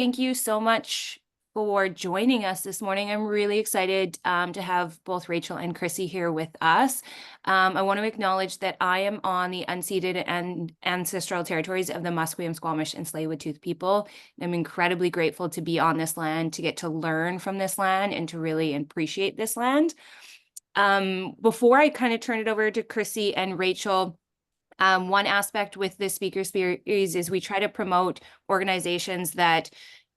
Thank you so much for joining us this morning. I'm really excited to have both Rachel and Chrissy here with us. I want to acknowledge that I am on the unceded and ancestral territories of the Musqueam, Squamish, and Tsleil-Waututh people. I'm incredibly grateful to be on this land, to get to learn from this land, and to really appreciate this land. Before I kind of turn it over to Chrissy and Rachel, one aspect with this speaker series is we try to promote organizations that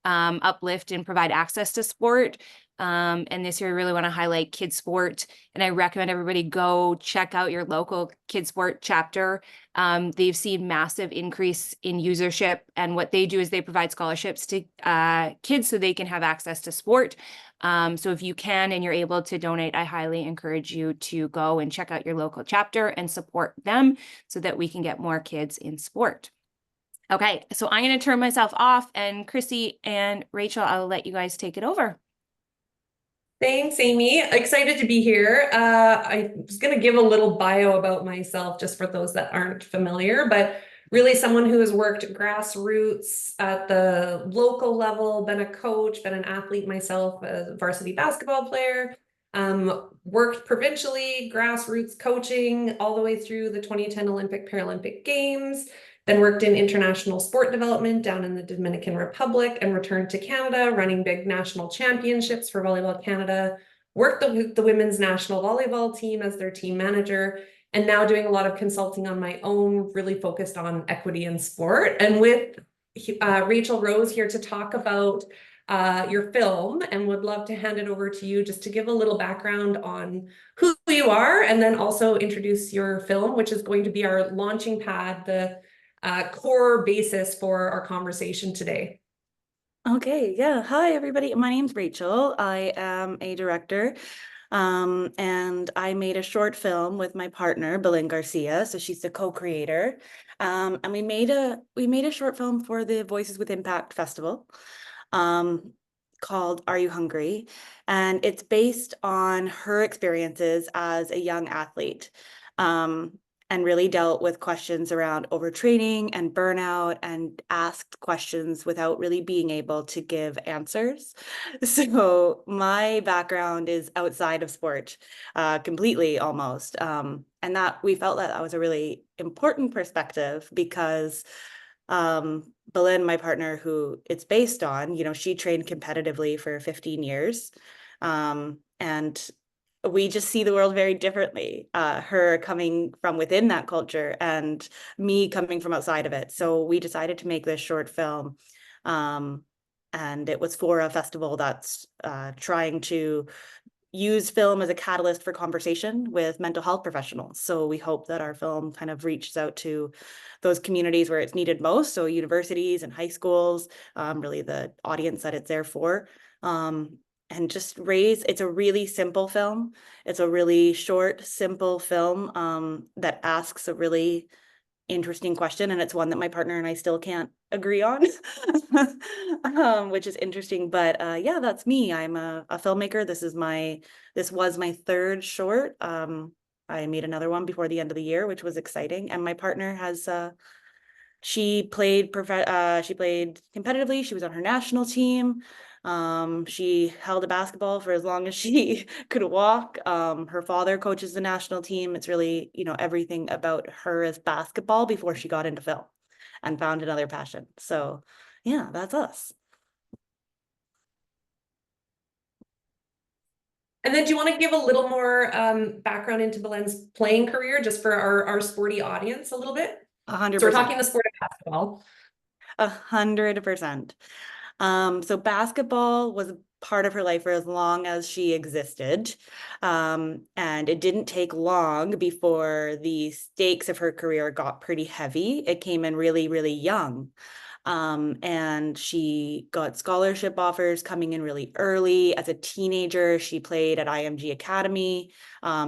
uplift and provide access to sport. And this year, I really want to highlight Kids Sport, and I recommend everybody go check out your local Kids Sport chapter. They've seen massive increase in usership, and what they do is they provide scholarships to kids so they can have access to sport. So if you can and you're able to donate, I highly encourage you to go and check out your local chapter and support them so that we can get more kids in sport. Okay, so I'm going to turn myself off, and Chrissy and Rachel, I'll let you guys take it over. Thanks, Amy. Excited to be here. I was going to give a little bio about myself just for those that aren't familiar, but really someone who has worked grassroots at the local level, been a coach, been an athlete myself, a varsity basketball player, worked provincially, grassroots coaching all the way through the 2010 Olympic Paralympic Games, then worked in international sport development down in the Dominican Republic and returned to Canada, running big national championships for Volleyball Canada, worked the women's national volleyball team as their team manager, and now doing a lot of consulting on my own, really focused on equity in sport. And with Rachel Rose here to talk about your film, and would love to hand it over to you just to give a little background on who you are, and then also introduce your film, which is going to be our launching pad, the core basis for our conversation today. Okay, yeah. Hi, everybody. My name's Rachel. I am a director, and I made a short film with my partner, Belen Garcia. So she's the co-creator, and we made a short film for the Voices with Impact Festival, called "Are You Hungry?" And it's based on her experiences as a young athlete. And really dealt with questions around overtraining and burnout, and asked questions without really being able to give answers. So my background is outside of sport, completely almost. And that we felt that was a really important perspective because Belen, my partner, who it's based on, she trained competitively for 15 years. And we just see the world very differently, her coming from within that culture and me coming from outside of it. So we decided to make this short film, and it was for a festival that's trying to use film as a catalyst for conversation with mental health professionals. So we hope that our film kind of reaches out to those communities where it's needed most, so universities and high schools, really the audience that it's there for. And just it's a really simple film. It's a really short, simple film that asks a really interesting question, and it's one that my partner and I still can't agree on, which is interesting. But yeah, that's me. I'm a filmmaker. This was my third short. I made another one before the end of the year, which was exciting. And my partner has she played competitively. She was on her national team. She held a basketball for as long as she could walk. Her father coaches the national team. It's really, everything about her as basketball before she got into film and found another passion. So yeah, that's us. And then do you want to give a little more background into Belen's playing career, just for our sporty audience a little bit? 100%. So we're talking the sport of basketball. 100%. So basketball was a part of her life for as long as she existed. And it didn't take long before the stakes of her career got pretty heavy. It came in really, really young. And she got scholarship offers coming in really early. As a teenager, she played at IMG Academy.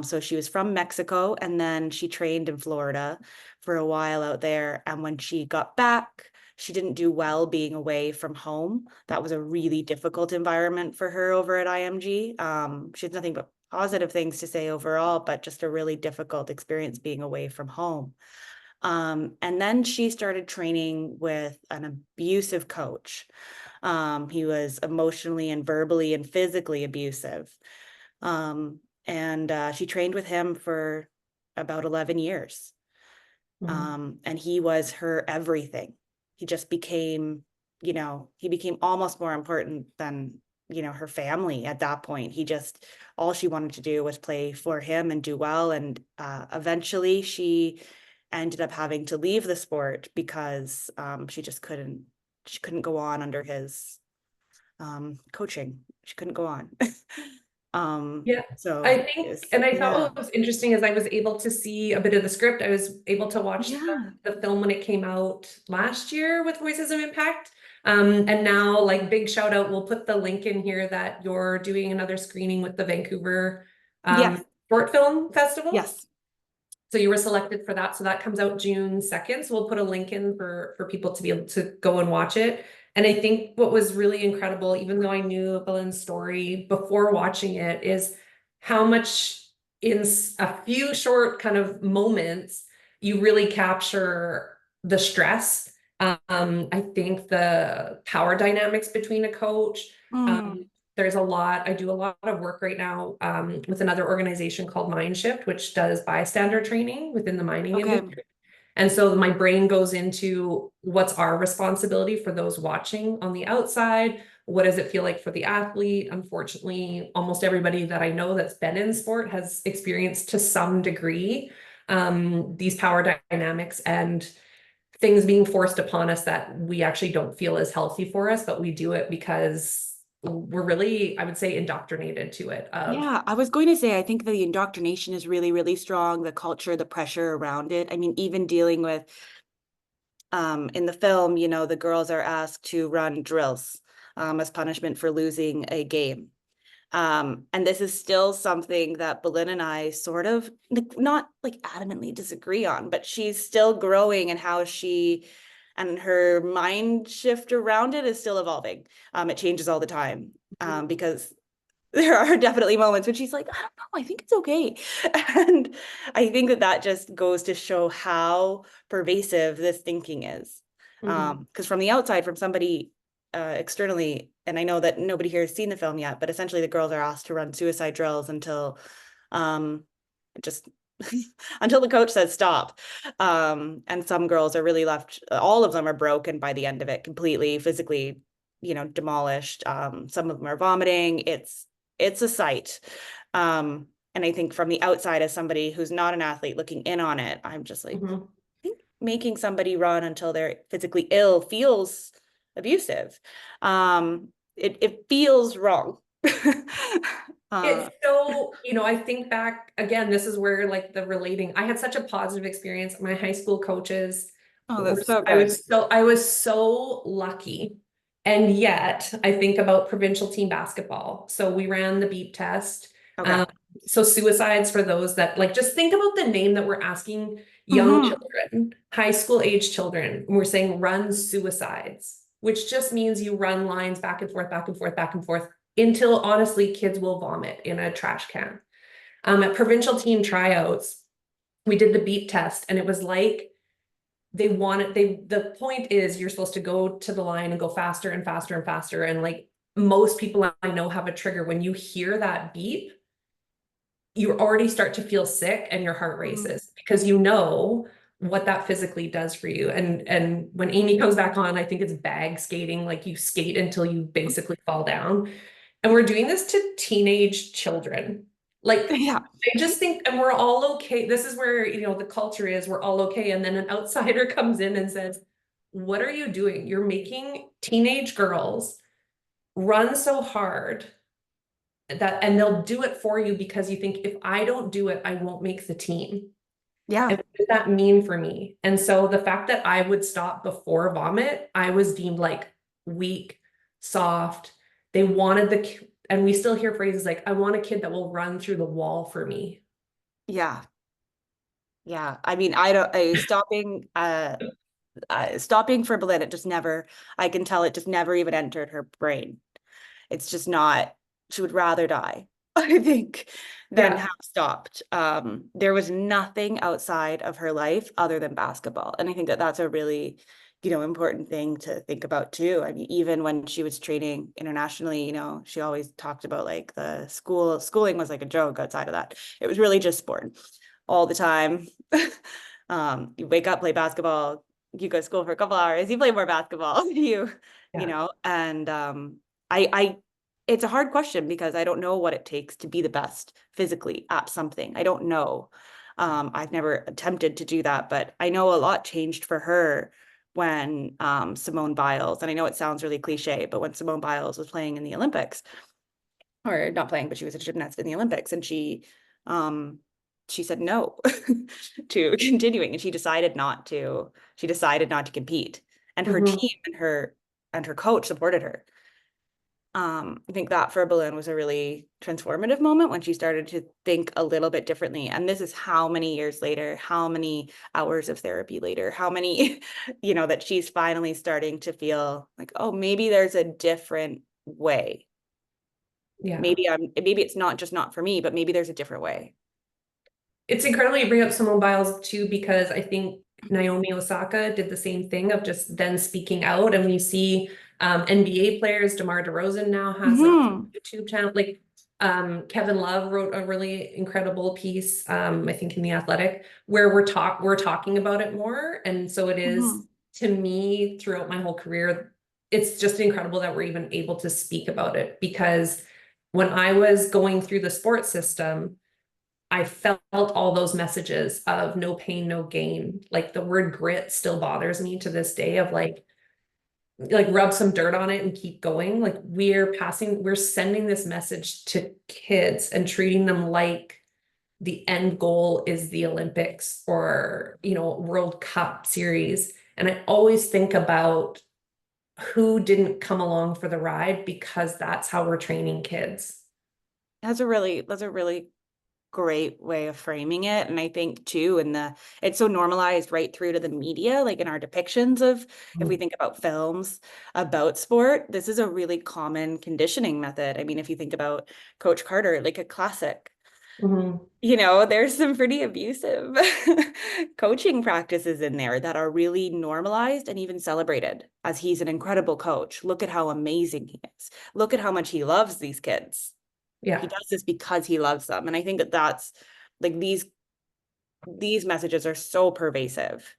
So she was from Mexico, and then she trained in Florida for a while out there. And when she got back, she didn't do well being away from home. That was a really difficult environment for her over at IMG. She had nothing but positive things to say overall, but just a really difficult experience being away from home. And then she started training with an abusive coach. He was emotionally and verbally and physically abusive. She trained with him for about 11 years. And he was her everything. He just became, he became almost more important than, her family at that point. All she wanted to do was play for him and do well. And eventually she ended up having to leave the sport because she couldn't go on under his coaching. She couldn't go on. Yeah, So I think, and I thought yeah. what was interesting is I was able to see a bit of the script. I was able to watch Yeah. the film when it came out last year with Voices of Impact. And now, like, big shout out, we'll put the link in here that you're doing another screening with the Vancouver Yes. Short Film Festival. Yes. So you were selected for that. So that comes out June 2nd. So we'll put a link in for people to be able to go and watch it. And I think what was really incredible, even though I knew Belen's story before watching it, is how much in a few short kind of moments you really capture the stress. I think the power dynamics between a coach. There's a lot, I do a lot of work right now with another organization called Mindshift, which does bystander training within the mining industry. And so my brain goes into what's our responsibility for those watching on the outside. What does it feel like for the athlete? Unfortunately, almost everybody that I know that's been in sport has experienced to some degree these power dynamics and things being forced upon us that we actually don't feel is healthy for us, but we do it because we're really, I would say, indoctrinated to it. Yeah, I was going to say, I think the indoctrination is really, really strong, the culture, the pressure around it. I mean, even dealing with, in the film, the girls are asked to run drills as punishment for losing a game. And this is still something that Belen and I sort of not like adamantly disagree on, but she's still growing, and how she and her mind shift around it is still evolving. It changes all the time because there are definitely moments when she's like, I don't know, I think it's okay. And I think that just goes to show how pervasive this thinking is. Because from the outside, from somebody externally, and I know that nobody here has seen the film yet, but essentially the girls are asked to run suicide drills until just until the coach says stop. And some girls are really left, all of them are broken by the end of it, completely physically, demolished. Some of them are vomiting. It's a sight. And I think from the outside, as somebody who's not an athlete looking in on it, I'm just like, I think making somebody run until they're physically ill feels abusive. It feels wrong. It's so, I think back again, this is where like the relating, I had such a positive experience. My high school coaches, That's so I good. was so lucky. And yet I think about provincial team basketball. So we ran the beep test. Okay. So suicides, for those that like, just think about the name that we're asking young children, high school age children. We're saying run suicides, which just means you run lines back and forth, back and forth, back and forth, until honestly kids will vomit in a trash can. At provincial team tryouts, we did the beep test, and it was like the point is you're supposed to go to the line and go faster and faster and faster. And like most people I know have a trigger. When you hear that beep, you already start to feel sick and your heart races because you know what that physically does for you. And when Amy comes back on, I think it's bag skating, like you skate until you basically fall down. And we're doing this to teenage children. Like, Yeah. I just think, and we're all okay. This is where, the culture is, we're all okay. And then an outsider comes in and says, what are you doing? You're making teenage girls run so hard and they'll do it for you because you think, if I don't do it, I won't make the team. Yeah. And what does that mean for me? And so the fact that I would stop before vomit, I was deemed like weak, soft. They wanted and we still hear phrases like, I want a kid that will run through the wall for me. Yeah. Yeah. I mean, stopping for Belen, it just never, I can tell it just never even entered her brain. It's just not, she would rather die, I think, than have stopped. There was nothing outside of her life other than basketball. And I think that that's a really important thing to think about too. I mean, even when she was training internationally, she always talked about like the schooling was like a joke outside of that. It was really just sport all the time. You wake up, play basketball, you go to school for a couple hours, you play more basketball, and I it's a hard question because I don't know what it takes to be the best physically at something. I don't know. I've never attempted to do that, but I know a lot changed for her when Simone Biles, and I know it sounds really cliche, but when Simone Biles was playing in the Olympics, or not playing, but she was a gymnast in the Olympics, and she said no to continuing, and she decided not to compete, and her Mhm. team and her coach supported her. I think that for Belen was a really transformative moment when she started to think a little bit differently. And this is how many years later, how many hours of therapy later, how many, that she's finally starting to feel like, oh, maybe there's a different way. Yeah. Maybe it's not just not for me, but maybe there's a different way. It's incredible you bring up Simone Biles too, because I think Naomi Osaka did the same thing of just then speaking out. And we see NBA players, DeMar DeRozan now has like a YouTube channel. Like Kevin Love wrote a really incredible piece, I think in The Athletic, where we're talking about it more. And so it is, to me, throughout my whole career, it's just incredible that we're even able to speak about it, because when I was going through the sports system, I felt all those messages of no pain, no gain. Like the word grit still bothers me to this day, of like rub some dirt on it and keep going. Like we're sending this message to kids and treating them like the end goal is the Olympics or, World Cup series. And I always think about who didn't come along for the ride, because that's how we're training kids. That's a really great way of framing it. And I think too, it's so normalized right through to the media, like in our depictions of, if we think about films about sport, this is a really common conditioning method. I mean, if you think about Coach Carter, like a classic, there's some pretty abusive coaching practices in there that are really normalized and even celebrated as he's an incredible coach. Look at how amazing he is. Look at how much he loves these kids. Yeah. He does this because he loves them. And I think that's like these messages are so pervasive.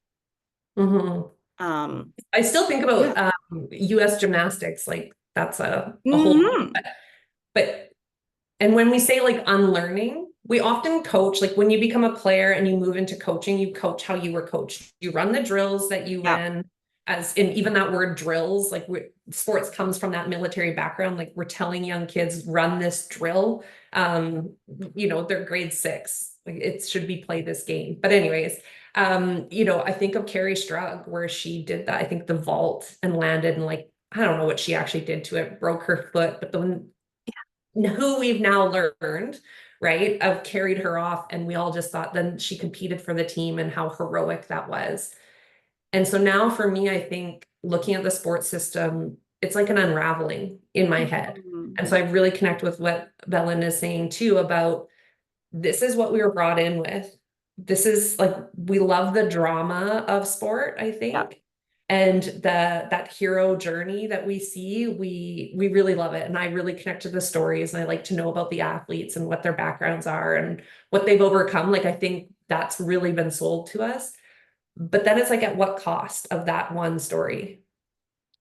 I still think about US gymnastics, like that's a whole, but and when we say like unlearning, we often coach, like when you become a player and you move into coaching, you coach how you were coached. You run the drills that you ran, as in even that word drills, like sports comes from that military background. Like we're telling young kids, run this drill. They're grade 6. Like it should be play this game. But anyways, I think of Carrie Strug, where she did that, I think the vault, and landed, and like, I don't know what she actually did to it, broke her foot, but who we've now learned, right, of carried her off, and we all just thought then she competed for the team and how heroic that was. And so now for me, I think looking at the sports system, it's like an unraveling in my head. And so I really connect with what Belen is saying too, about this is what we were brought in with. This is like, we love the drama of sport, I think. And that hero journey that we see, we really love it. And I really connect to the stories, and I like to know about the athletes and what their backgrounds are and what they've overcome. Like, I think that's really been sold to us. But then it's like, at what cost of that one story?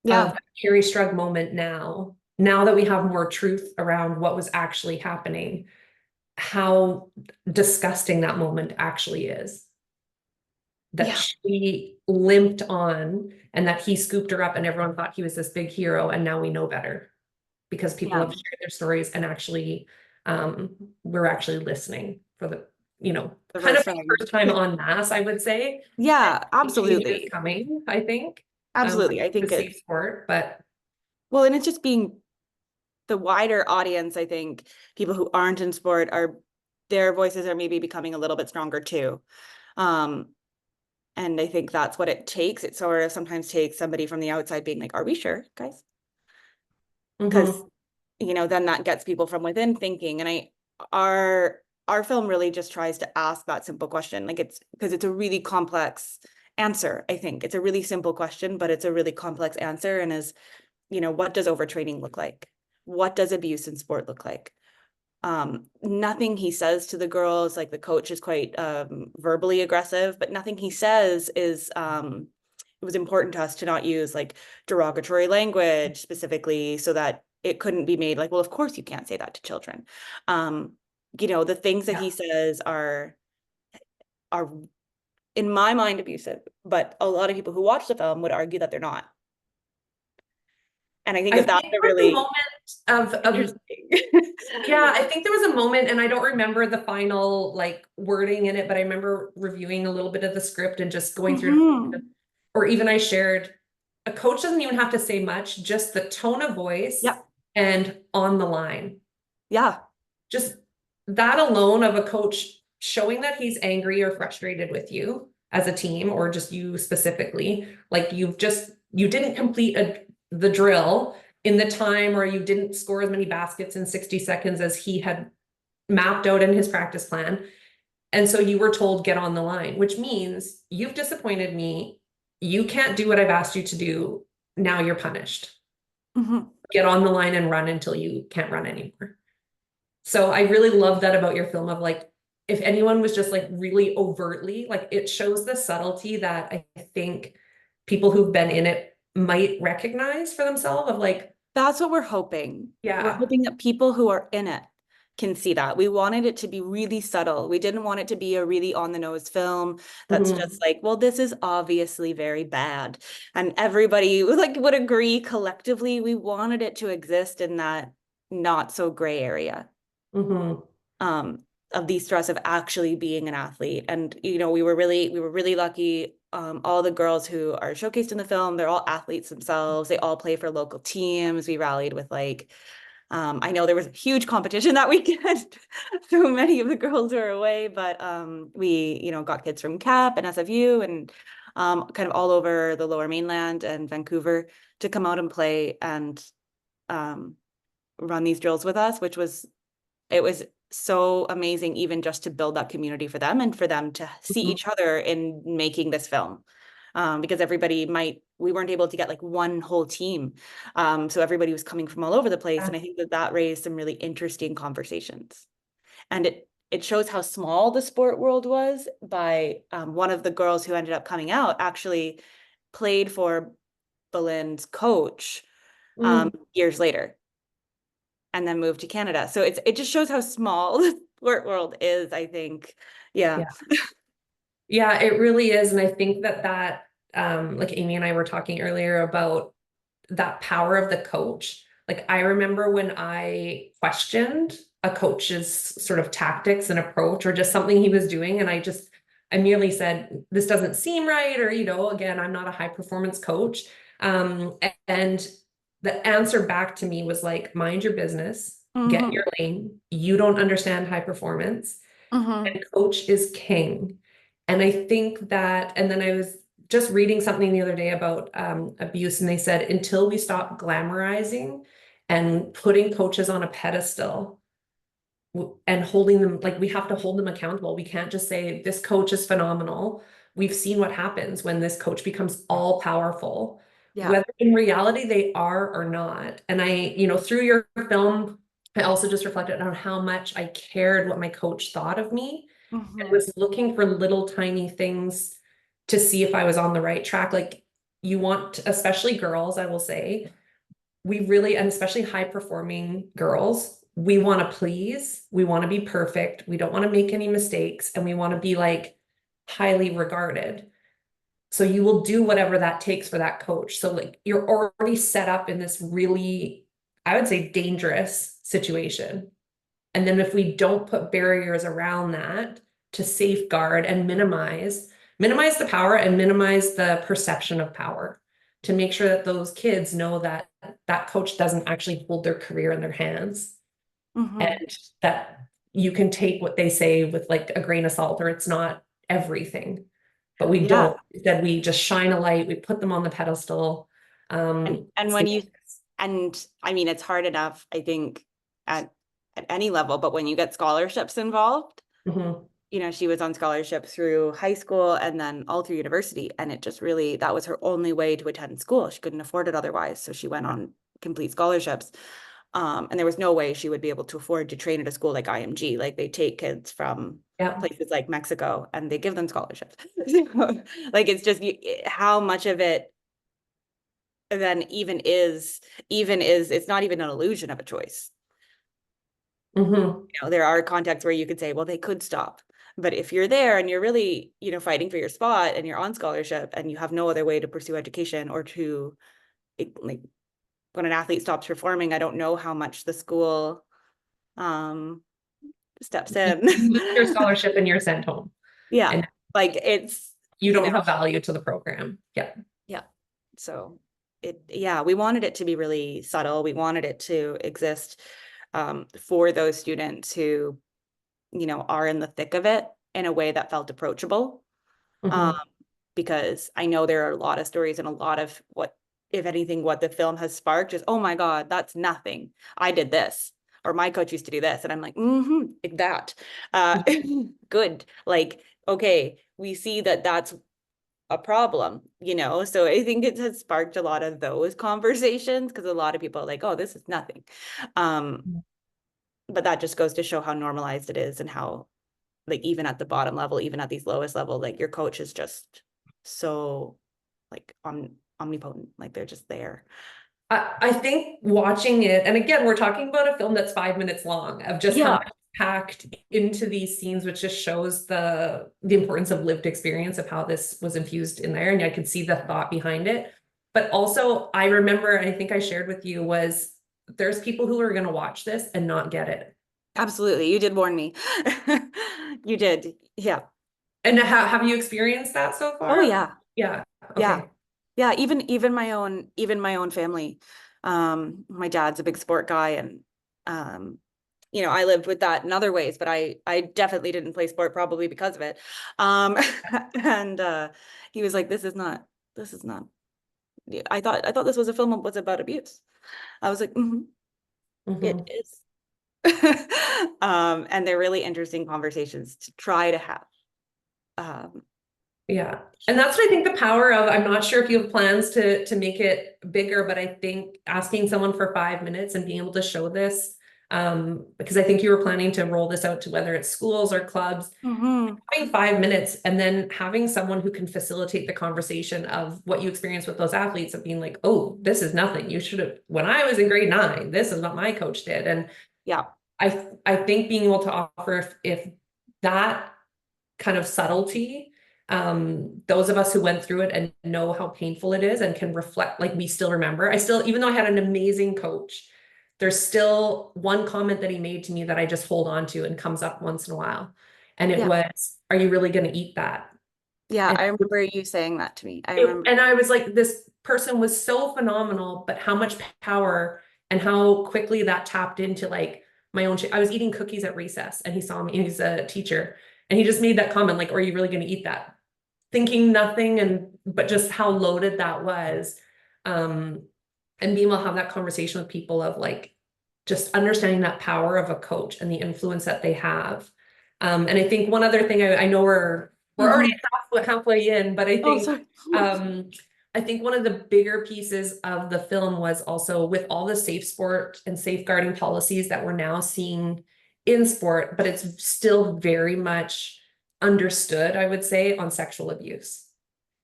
Of that Carrie Strug moment now that we have more truth around what was actually happening, how disgusting that moment actually is. That she limped on, and that he scooped her up, and everyone thought he was this big hero, and now we know better because people have shared their stories, and actually we're actually listening for the kind of first time en masse, I would say. Absolutely. It's coming, I think. Absolutely. I think it's sport, but well, and it's just being the wider audience. I think people who aren't in sport, their voices are maybe becoming a little bit stronger too. And I think that's what it takes. It sort of sometimes takes somebody from the outside being like, are we sure, guys? Because, then that gets people from within thinking. And our film really just tries to ask that simple question. Like, it's because it's a really complex answer. I think it's a really simple question, but it's a really complex answer, and is, what does overtraining look like? What does abuse in sport look like? Nothing he says to the girls, like the coach is quite verbally aggressive, but nothing he says is, it was important to us to not use like derogatory language specifically, so that it couldn't be made like, well, of course you can't say that to children. The things that he says are in my mind abusive, but a lot of people who watch the film would argue that they're not. And I think that's a really moment of interesting. Yeah, I think there was a moment, and I don't remember the final like wording in it, but I remember reviewing a little bit of the script and just going through, or even I shared, a coach doesn't even have to say much, just the tone of voice and on the line. Yeah. Just that alone of a coach showing that he's angry or frustrated with you as a team, or just you specifically, like you didn't complete the drill in the time, or you didn't score as many baskets in 60 seconds as he had mapped out in his practice plan. And so you were told, get on the line, which means you've disappointed me. You can't do what I've asked you to do. Now you're punished. Get on the line and run until you can't run anymore. So I really love that about your film, of like, if anyone was just like really overtly, like, it shows the subtlety that I think people who've been in it might recognize for themselves, of like, that's what we're hoping. Yeah. We're hoping that people who are in it can see that. We wanted it to be really subtle. We didn't want it to be a really on the nose film that's just like, well, this is obviously very bad, and everybody would agree collectively. We wanted it to exist in that not so gray area of the stress of actually being an athlete. And we were really lucky. All the girls who are showcased in the film, they're all athletes themselves. They all play for local teams. We rallied with like, I know there was a huge competition that weekend, so many of the girls were away, but we, got kids from CAP and SFU and kind of all over the Lower Mainland and Vancouver to come out and play and run these drills with us, it was so amazing, even just to build that community for them, and for them to see each other in making this film. Because we weren't able to get like one whole team. So everybody was coming from all over the place. And I think that raised some really interesting conversations. And it shows how small the sport world was by one of the girls who ended up coming out actually played for Belen's coach years later, and then moved to Canada. So it just shows how small the sport world is, I think. Yeah, it really is. And I think that like Amy and I were talking earlier about that power of the coach. Like, I remember when I questioned a coach's sort of tactics and approach, or just something he was doing, and I merely said, this doesn't seem right, or, again, I'm not a high performance coach. And the answer back to me was like, mind your business, get your lane. You don't understand high performance, and coach is king. And I think that, and then I was just reading something the other day about abuse, and they said, until we stop glamorizing and putting coaches on a pedestal and holding them, like, we have to hold them accountable. We can't just say this coach is phenomenal. We've seen what happens when this coach becomes all powerful, whether in reality they are or not. And through your film, I also just reflected on how much I cared what my coach thought of me. I was looking for little tiny things to see if I was on the right track. Like, you want, especially girls, I will say, we really, and especially high performing girls, we want to please, we want to be perfect, we don't want to make any mistakes, and we want to be like highly regarded. So you will do whatever that takes for that coach. So like, you're already set up in this really, I would say, dangerous situation. And then if we don't put barriers around that to safeguard and minimize the power and minimize the perception of power, to make sure that those kids know that that coach doesn't actually hold their career in their hands, and that you can take what they say with like a grain of salt, or it's not everything. But we don't. Instead, we just shine a light, we put them on the pedestal. And when I mean, it's hard enough, I think, at any level, but when you get scholarships involved, you know, she was on scholarship through high school and then all through university. And it just really, that was her only way to attend school. She couldn't afford it otherwise. So she went on complete scholarships. And there was no way she would be able to afford to train at a school like IMG. Like they take kids from places like Mexico and they give them scholarships. Like it's just how much of it then even is, it's not even an illusion of a choice. Mm-hmm. You know, there are contexts where you could say, well, they could stop. But if you're there and you're really, you know, fighting for your spot and you're on scholarship and you have no other way to pursue education or to, like, when an athlete stops performing, I don't know how much the school steps in. You lose your scholarship and you're sent home. Yeah. And like it's, you don't have value to the program. Yeah. Yeah. So we wanted it to be really subtle. We wanted it to exist for those students who, you know, are in the thick of it in a way that felt approachable. Mm-hmm. Because I know there are a lot of stories and a lot of what, if anything, what the film has sparked is, oh my God, that's nothing. I did this, or my coach used to do this. And I'm like, like that. Good. Like, okay, we see that that's a problem, you know? So I think it has sparked a lot of those conversations because a lot of people are like, oh, this is nothing. But that just goes to show how normalized it is and how, like, even at the bottom level, even at these lowest level, like your coach is just so like omnipotent, like they're just there. I think watching it, and again, we're talking about a film that's 5 minutes long of just how much packed into these scenes, which just shows the importance of lived experience of how this was infused in there. And I could see the thought behind it. But also I remember, I think I shared with you, was there's people who are going to watch this and not get it. Absolutely. You did warn me. You did. Yeah. And have you experienced that so far? Oh yeah. Yeah. Okay. Yeah. Yeah. Even my own family. My dad's a big sport guy and, you know, I lived with that in other ways, but I definitely didn't play sport probably because of it. And he was like, this is not, I thought this was a film was about abuse. I was like, it is. And they're really interesting conversations to try to have. Yeah. And that's what I think the power of, I'm not sure if you have plans to make it bigger, but I think asking someone for 5 minutes and being able to show this, because I think you were planning to roll this out to whether it's schools or clubs, having 5 minutes and then having someone who can facilitate the conversation of what you experience with those athletes of being like, oh, this is nothing. You should have, when I was in grade 9, this is what my coach did. And yeah, I think being able to offer, if that kind of subtlety, those of us who went through it and know how painful it is and can reflect, like we still remember, even though I had an amazing coach, there's still one comment that he made to me that I just hold on to and comes up once in a while. And it was, are you really going to eat that? Yeah, And I remember you saying that to me. I remember. And I was like, this person was so phenomenal, but how much power and how quickly that tapped into like my own, I was eating cookies at recess and he saw me, and he's a teacher, and he just made that comment, like, are you really going to eat that? Thinking nothing, but just how loaded that was. And being able to have that conversation with people of like, just understanding that power of a coach and the influence that they have. And I think one other thing, I know we're already halfway in, but I think, I think one of the bigger pieces of the film was also with all the safe sport and safeguarding policies that we're now seeing in sport, but it's still very much understood, I would say, on sexual abuse.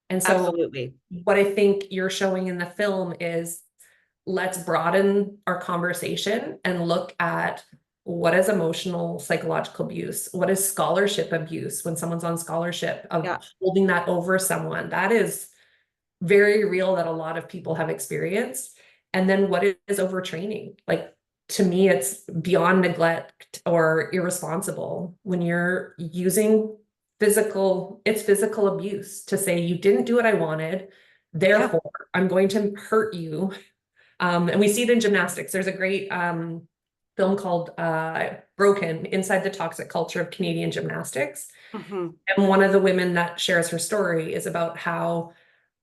And so Absolutely. what I think you're showing in the film is, let's broaden our conversation and look at what is emotional, psychological abuse, what is scholarship abuse when someone's on scholarship, of holding that over someone. That is very real, that a lot of people have experienced. And then what is overtraining? Like, to me, it's beyond neglect or irresponsible when you're using physical abuse to say, you didn't do what I wanted, therefore I'm going to hurt you. And we see it in gymnastics. There's a great film called Broken, Inside the Toxic Culture of Canadian Gymnastics. And one of the women that shares her story is about how,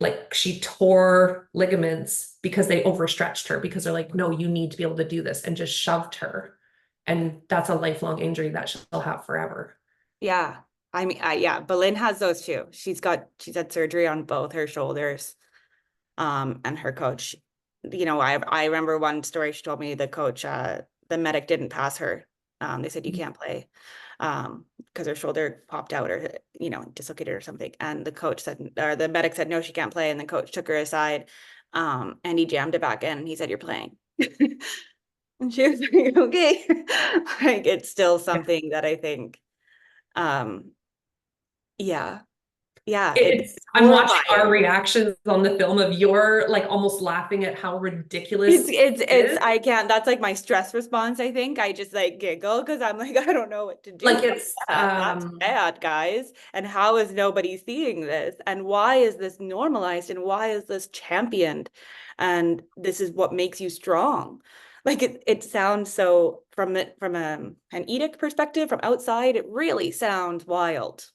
like, she tore ligaments because they overstretched her, because they're like, no, you need to be able to do this, and just shoved her. And that's a lifelong injury that she'll have forever. Yeah. I mean, yeah, Belen has those too. She's had surgery on both her shoulders. And her coach, I remember one story she told me, the coach, the medic didn't pass her. They said, you can't play, because her shoulder popped out or, dislocated or something. And the coach said, or the medic said, no, she can't play. And the coach took her aside, and he jammed it back in and he said, you're playing. And she was like, okay. Like, it's still something that I think, yeah, it's I'm watching our horrifying. reactions on the film of your like almost laughing at how ridiculous It's it is. I can't, that's like my stress response. I think I just like giggle because I'm like, I don't know what to do. Like it's That's bad, guys. And how is nobody seeing this? And why is this normalized? And why is this championed? And this is what makes you strong. Like it sounds so, from an edict perspective, from outside, it really sounds wild.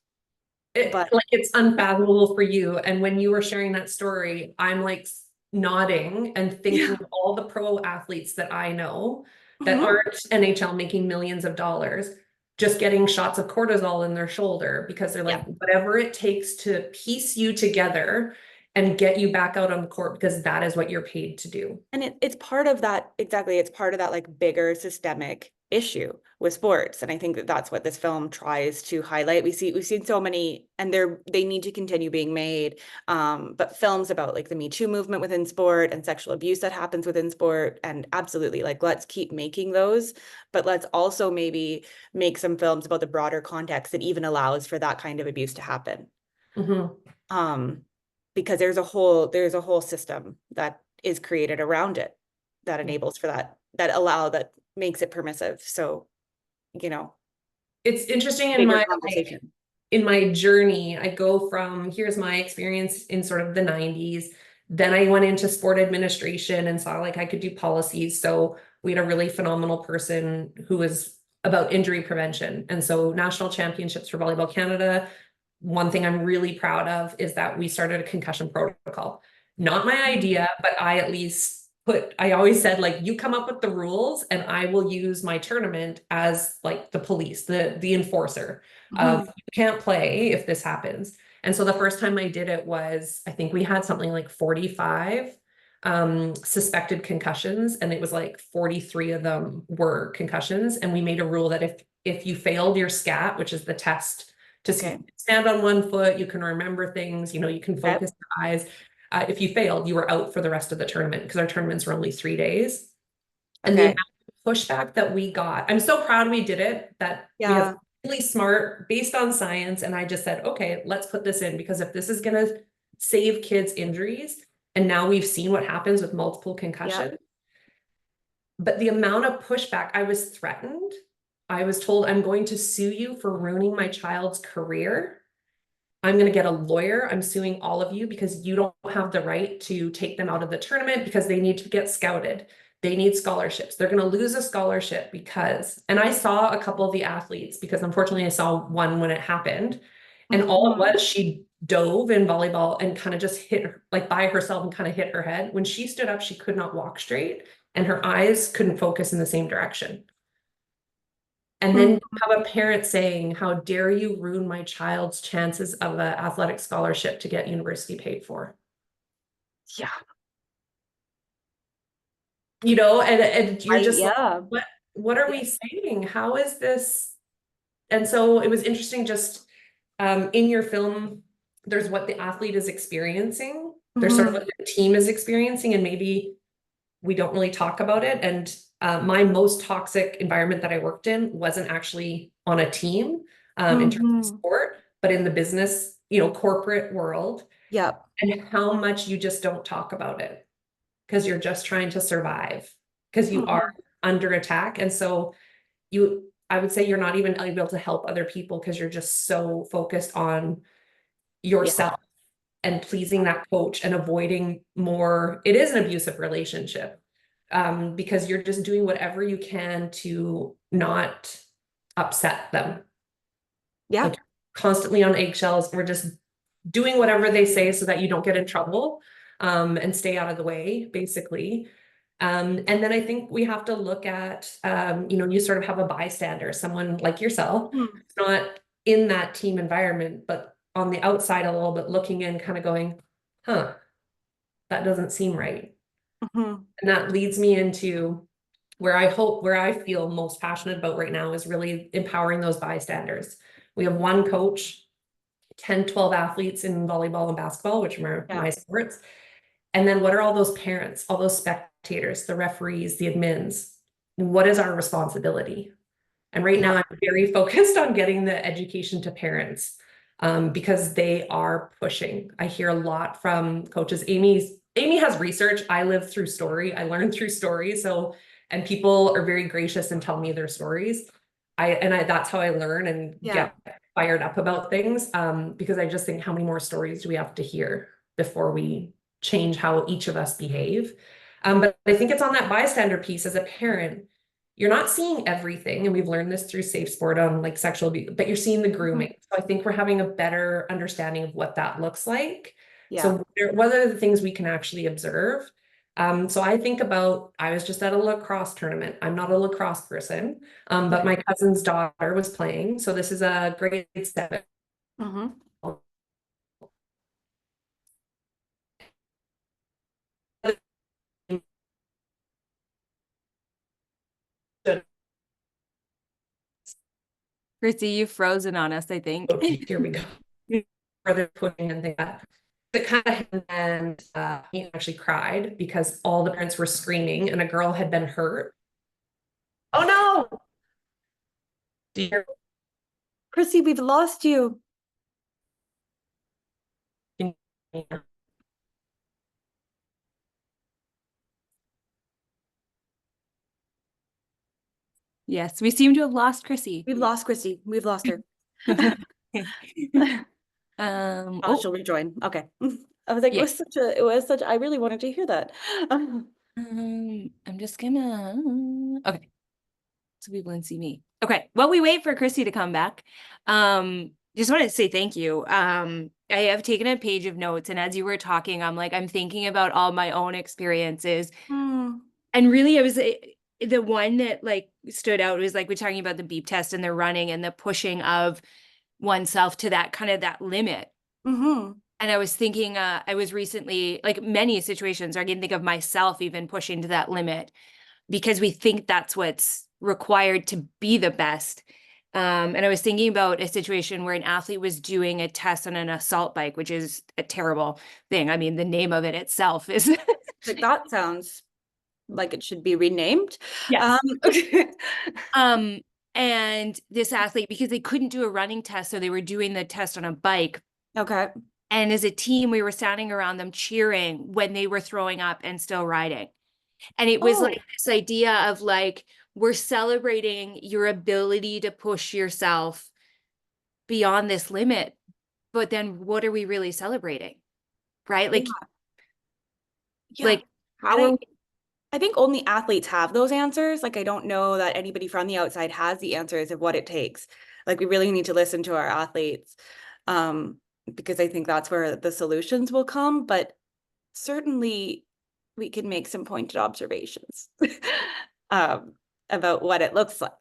But like it's unfathomable for you. And when you were sharing that story, I'm like nodding and thinking of all the pro athletes that I know that aren't NHL making millions of dollars, just getting shots of cortisol in their shoulder because they're like, whatever it takes to piece you together and get you back out on the court, because that is what you're paid to do. And it's part of that, exactly. It's part of that like bigger systemic issue with sports. And I think that that's what this film tries to highlight. We've seen so many, and they need to continue being made. But films about like the Me Too movement within sport and sexual abuse that happens within sport. And absolutely, like, let's keep making those, but let's also maybe make some films about the broader context that even allows for that kind of abuse to happen. Because there's a whole system that is created around it that enables for that makes it permissive. So, it's interesting in my journey, I go from, here's my experience in sort of the 90s. Then I went into sport administration and saw like I could do policies. So we had a really phenomenal person who was about injury prevention. And so national championships for Volleyball Canada, one thing I'm really proud of is that we started a concussion protocol. Not my idea, but I always said, like, you come up with the rules and I will use my tournament as like the police, the enforcer of you can't play if this happens. And so the first time I did it was, I think we had something like 45 suspected concussions, and it was like 43 of them were concussions. And we made a rule that if you failed your SCAT, which is the test to stand on one foot, you can remember things, you can focus your eyes. If you failed, you were out for the rest of the tournament, because our tournaments were only 3 days. And the pushback that we got, I'm so proud we did it, that we have really smart, based on science. And I just said, okay, let's put this in, because if this is going to save kids injuries, and now we've seen what happens with multiple concussions, but the amount of pushback, I was threatened. I was told, I'm going to sue you for ruining my child's career. I'm going to get a lawyer. I'm suing all of you because you don't have the right to take them out of the tournament, because they need to get scouted. They need scholarships. They're going to lose a scholarship because, and I saw a couple of the athletes, because unfortunately I saw one when it happened, and all it was, she dove in volleyball and kind of just hit her, like by herself, and kind of hit her head. When she stood up, she could not walk straight and her eyes couldn't focus in the same direction. And then you have a parent saying, how dare you ruin my child's chances of an athletic scholarship to get university paid for? Yeah. And you're just like, what are we saying? How is this? And so it was interesting, just in your film, there's what the athlete is experiencing. There's sort of what the team is experiencing, and maybe we don't really talk about it. And my most toxic environment that I worked in wasn't actually on a team in terms of sport, but in the business, corporate world. And how much you just don't talk about it, because you're just trying to survive, because you are under attack. And so I would say you're not even able to help other people, because you're just so focused on yourself and pleasing that coach and avoiding more. It is an abusive relationship, because you're just doing whatever you can to not upset them. Like, constantly on eggshells. We're just doing whatever they say so that you don't get in trouble, and stay out of the way, basically. And then I think we have to look at, you sort of have a bystander, someone like yourself, not in that team environment, but on the outside a little bit looking in, kind of going, huh, that doesn't seem right. Mm-hmm. And that leads me into where I feel most passionate about right now is really empowering those bystanders. We have one coach, 10, 12 athletes in volleyball and basketball, which are my sports. And then what are all those parents, all those spectators, the referees, the admins? What is our responsibility? And right now I'm very focused on getting the education to parents because they are pushing. I hear a lot from coaches. Amy has research. I live through story. I learn through story. So, and people are very gracious and tell me their stories. That's how I learn and get fired up about things because I just think how many more stories do we have to hear before we change how each of us behave. But I think it's on that bystander piece as a parent. You're not seeing everything, and we've learned this through Safe Sport on like sexual abuse, but you're seeing the grooming. So I think we're having a better understanding of what that looks like. So what are the things we can actually observe? So I think about, I was just at a lacrosse tournament. I'm not a lacrosse person, but my cousin's daughter was playing. So this is a grade 7. Mm-hmm. Chrissy, you've frozen on us, I think. Okay, here we go. Further pushing and that. It kind of and he actually cried because all the parents were screaming and a girl had been hurt. Oh no! Dear. Chrissy, we've lost you. Yes, we seem to have lost Chrissy. We've lost Chrissy. We've lost her. She'll rejoin. Okay. I was like, it was such, I really wanted to hear that. I'm just gonna, okay. So people can see me. Okay. While we wait for Chrissy to come back, just wanted to say thank you. I have taken a page of notes, and as you were talking, I'm thinking about all my own experiences. And really, it was the one that like stood out was like, we're talking about the beep test and the running and the pushing of oneself to that kind of that limit. And I was thinking, I was recently, like many situations, I can think of myself even pushing to that limit because we think that's what's required to be the best. And I was thinking about a situation where an athlete was doing a test on an assault bike, which is a terrible thing. I mean, the name of it itself is like, that sounds like it should be renamed. Yes. And this athlete, because they couldn't do a running test, so they were doing the test on a bike. Okay. And as a team, we were standing around them cheering when they were throwing up and still riding. And it was like this idea of like, we're celebrating your ability to push yourself beyond this limit. But then what are we really celebrating? Right? Like, like how are we? I think only athletes have those answers. Like, I don't know that anybody from the outside has the answers of what it takes. Like, we really need to listen to our athletes because I think that's where the solutions will come. But certainly we can make some pointed observations about what it looks like.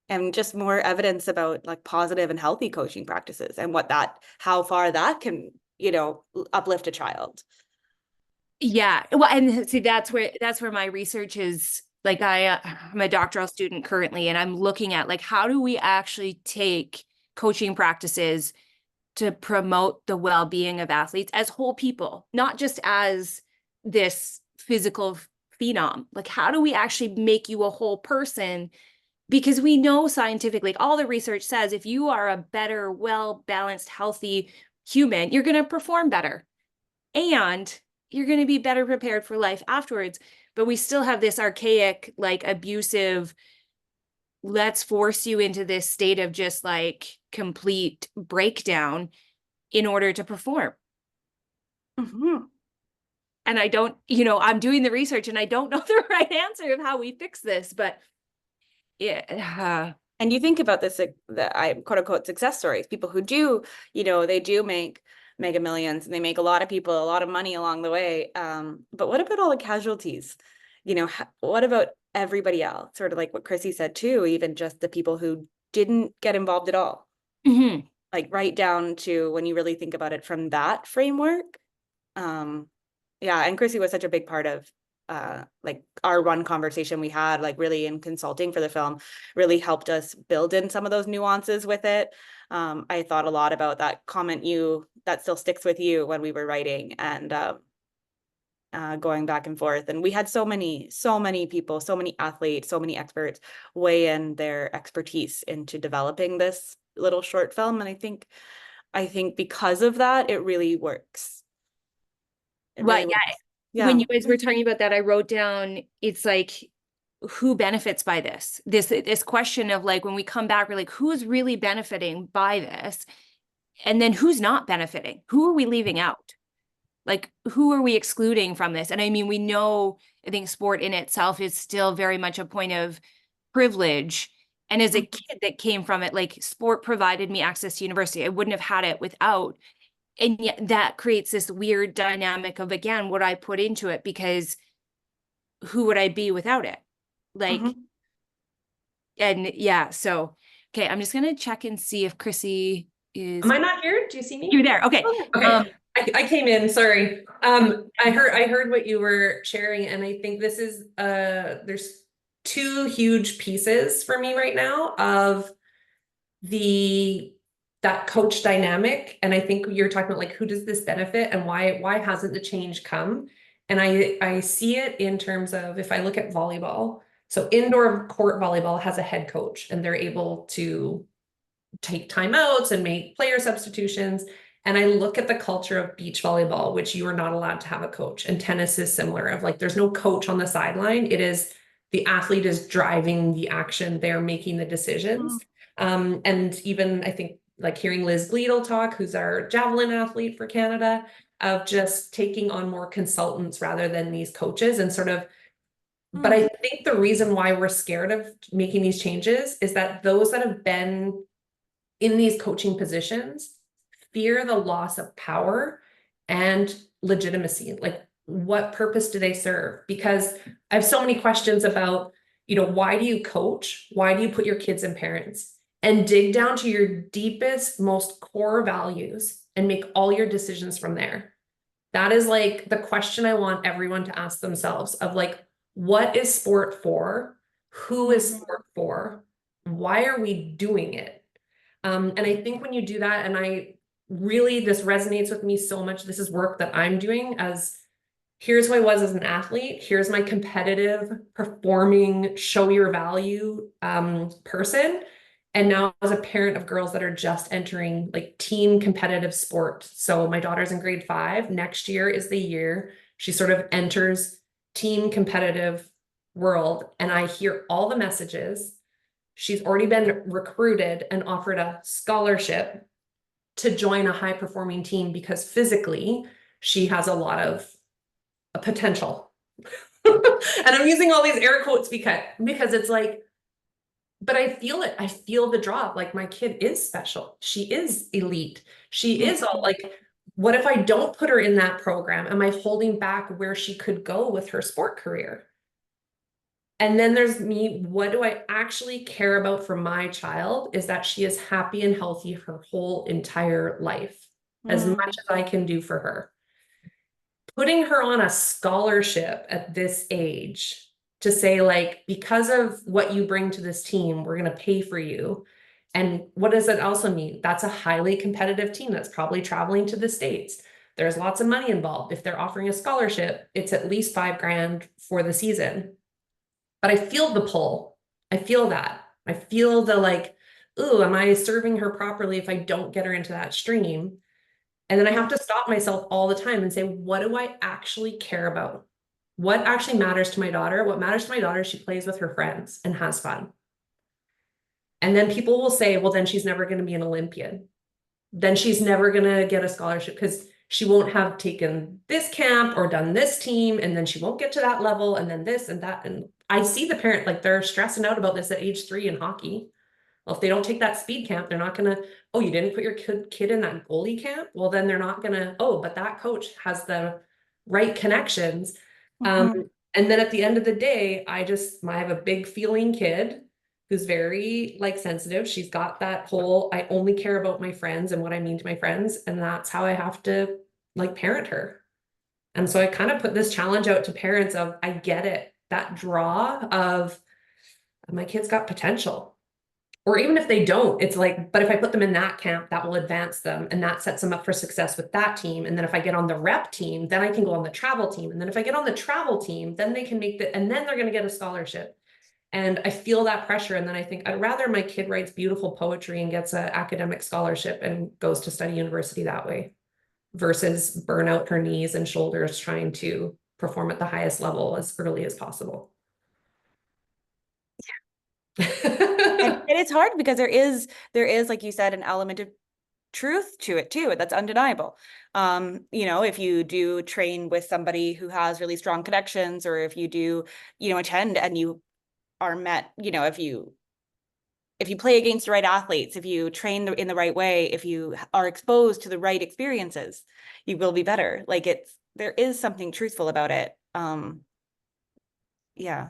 And just more evidence about like positive and healthy coaching practices and how far that can, uplift a child. Yeah. Well, and see, that's where my research is. Like I'm a doctoral student currently, and I'm looking at like, how do we actually take coaching practices to promote the well-being of athletes as whole people, not just as this physical phenom. Like, how do we actually make you a whole person? Because we know scientifically, like all the research says, if you are a better, well-balanced, healthy human, you're going to perform better. And you're going to be better prepared for life afterwards. But we still have this archaic, like abusive, let's force you into this state of just like complete breakdown in order to perform. And I don't, I'm doing the research and I don't know the right answer of how we fix this, but yeah. And you think about this, the quote unquote success stories, people who do, they do make mega millions and they make a lot of people a lot of money along the way. But what about all the casualties? What about everybody else? Sort of like what Chrissy said too, even just the people who didn't get involved at all. Mhm. Like right down to when you really think about it from that framework. Yeah, and Chrissy was such a big part of like our one conversation we had, like really in consulting for the film, really helped us build in some of those nuances with it. I thought a lot about that comment that still sticks with you when we were writing, and going back and forth. And we had so many people, so many athletes, so many experts weigh in their expertise into developing this little short film. And I think because of that, it really works. It really Right. Yeah. works. When Yeah. you guys were talking about that, I wrote down, it's like, who benefits by this? This question of like, when we come back, we're like, who's really benefiting by this? And then who's not benefiting? Who are we leaving out? Like, who are we excluding from this? And I mean, we know, I think sport in itself is still very much a point of privilege. And as a kid that came from it, like sport provided me access to university. I wouldn't have had it without. And yet that creates this weird dynamic of, again, what I put into it, because who would I be without it? Like, and yeah, so, okay, I'm just gonna check and see if Chrissy is. Am I not here? Do you see me? You're there, okay. Okay. I came in, sorry. I heard what you were sharing, and I think this is there's two huge pieces for me right now of that coach dynamic. And I think you're talking about like, who does this benefit and why hasn't the change come? And I see it in terms of, if I look at volleyball, so indoor court volleyball has a head coach and they're able to take timeouts and make player substitutions. And I look at the culture of beach volleyball, which you are not allowed to have a coach. And tennis is similar, of like, there's no coach on the sideline. It is the athlete is driving the action. They're making the decisions. And even I think like hearing Liz Gleedle talk, who's our javelin athlete for Canada, of just taking on more consultants rather than these coaches and sort of, but I think the reason why we're scared of making these changes is that those that have been in these coaching positions fear the loss of power and legitimacy. Like, what purpose do they serve? Because I have so many questions about, why do you coach? Why do you put your kids in parents? And dig down to your deepest, most core values and make all your decisions from there. That is like the question I want everyone to ask themselves of like, what is sport for? Who is sport for? Why are we doing it? And I think when you do that, and this resonates with me so much. This is work that I'm doing as, here's who I was as an athlete. Here's my competitive, performing, show your value person. And now as a parent of girls that are just entering like teen competitive sport. So my daughter's in grade 5. Next year is the year she sort of enters teen competitive world. And I hear all the messages. She's already been recruited and offered a scholarship to join a high performing team because physically she has a lot of potential. And I'm using all these air quotes because it's like, but I feel it. I feel the drop. Like, my kid is special. She is elite. She is all like, what if I don't put her in that program? Am I holding back where she could go with her sport career? And then there's me. What do I actually care about for my child is that she is happy and healthy her whole entire life, as much as I can do for her. Putting her on a scholarship at this age to say, like, because of what you bring to this team, we're going to pay for you. And what does that also mean? That's a highly competitive team that's probably traveling to the States. There's lots of money involved. If they're offering a scholarship, it's at least $5,000 for the season. But I feel the pull. I feel that. I feel the like, ooh, am I serving her properly if I don't get her into that stream? And then I have to stop myself all the time and say, what do I actually care about? What actually matters to my daughter? What matters to my daughter is she plays with her friends and has fun. And then people will say, well, then she's never going to be an Olympian. Then she's never going to get a scholarship because she won't have taken this camp or done this team. And then she won't get to that level. And then this and that. And I see the parent, like, they're stressing out about this at age 3 in hockey. Well, if they don't take that speed camp, they're not going to, oh, you didn't put your kid in that goalie camp? Well, then they're not going to, oh, but that coach has the right connections. And then at the end of the day, I have a big feeling kid who's very like sensitive. She's got that whole, I only care about my friends and what I mean to my friends. And that's how I have to like parent her. And so I kind of put this challenge out to parents of, I get it, that draw of my kid's got potential. Or even if they don't, it's like, but if I put them in that camp, that will advance them and that sets them up for success with that team. And then if I get on the rep team, then I can go on the travel team. And then if I get on the travel team, then they can make the, and then they're going to get a scholarship. And I feel that pressure. And then I think I'd rather my kid writes beautiful poetry and gets an academic scholarship and goes to study university that way versus burn out her knees and shoulders trying to perform at the highest level as early as possible. And it's hard because there is, like you said, an element of truth to it too. That's undeniable. You know, if you do train with somebody who has really strong connections, or if you do, you know, attend and you are met, you know, if you play against the right athletes, if you train in the right way, if you are exposed to the right experiences, you will be better. Like there is something truthful about it. Yeah.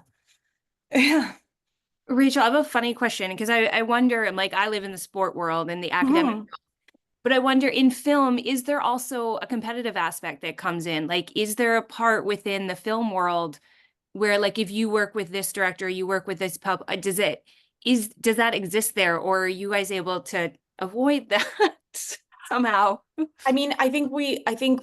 Yeah. Rachel, I have a funny question because I wonder, like, I live in the sport world and the academic, but I wonder in film, is there also a competitive aspect that comes in? Like, is there a part within the film world where, like, if you work with this director, you work with this does that exist there, or are you guys able to avoid that somehow? I mean, I think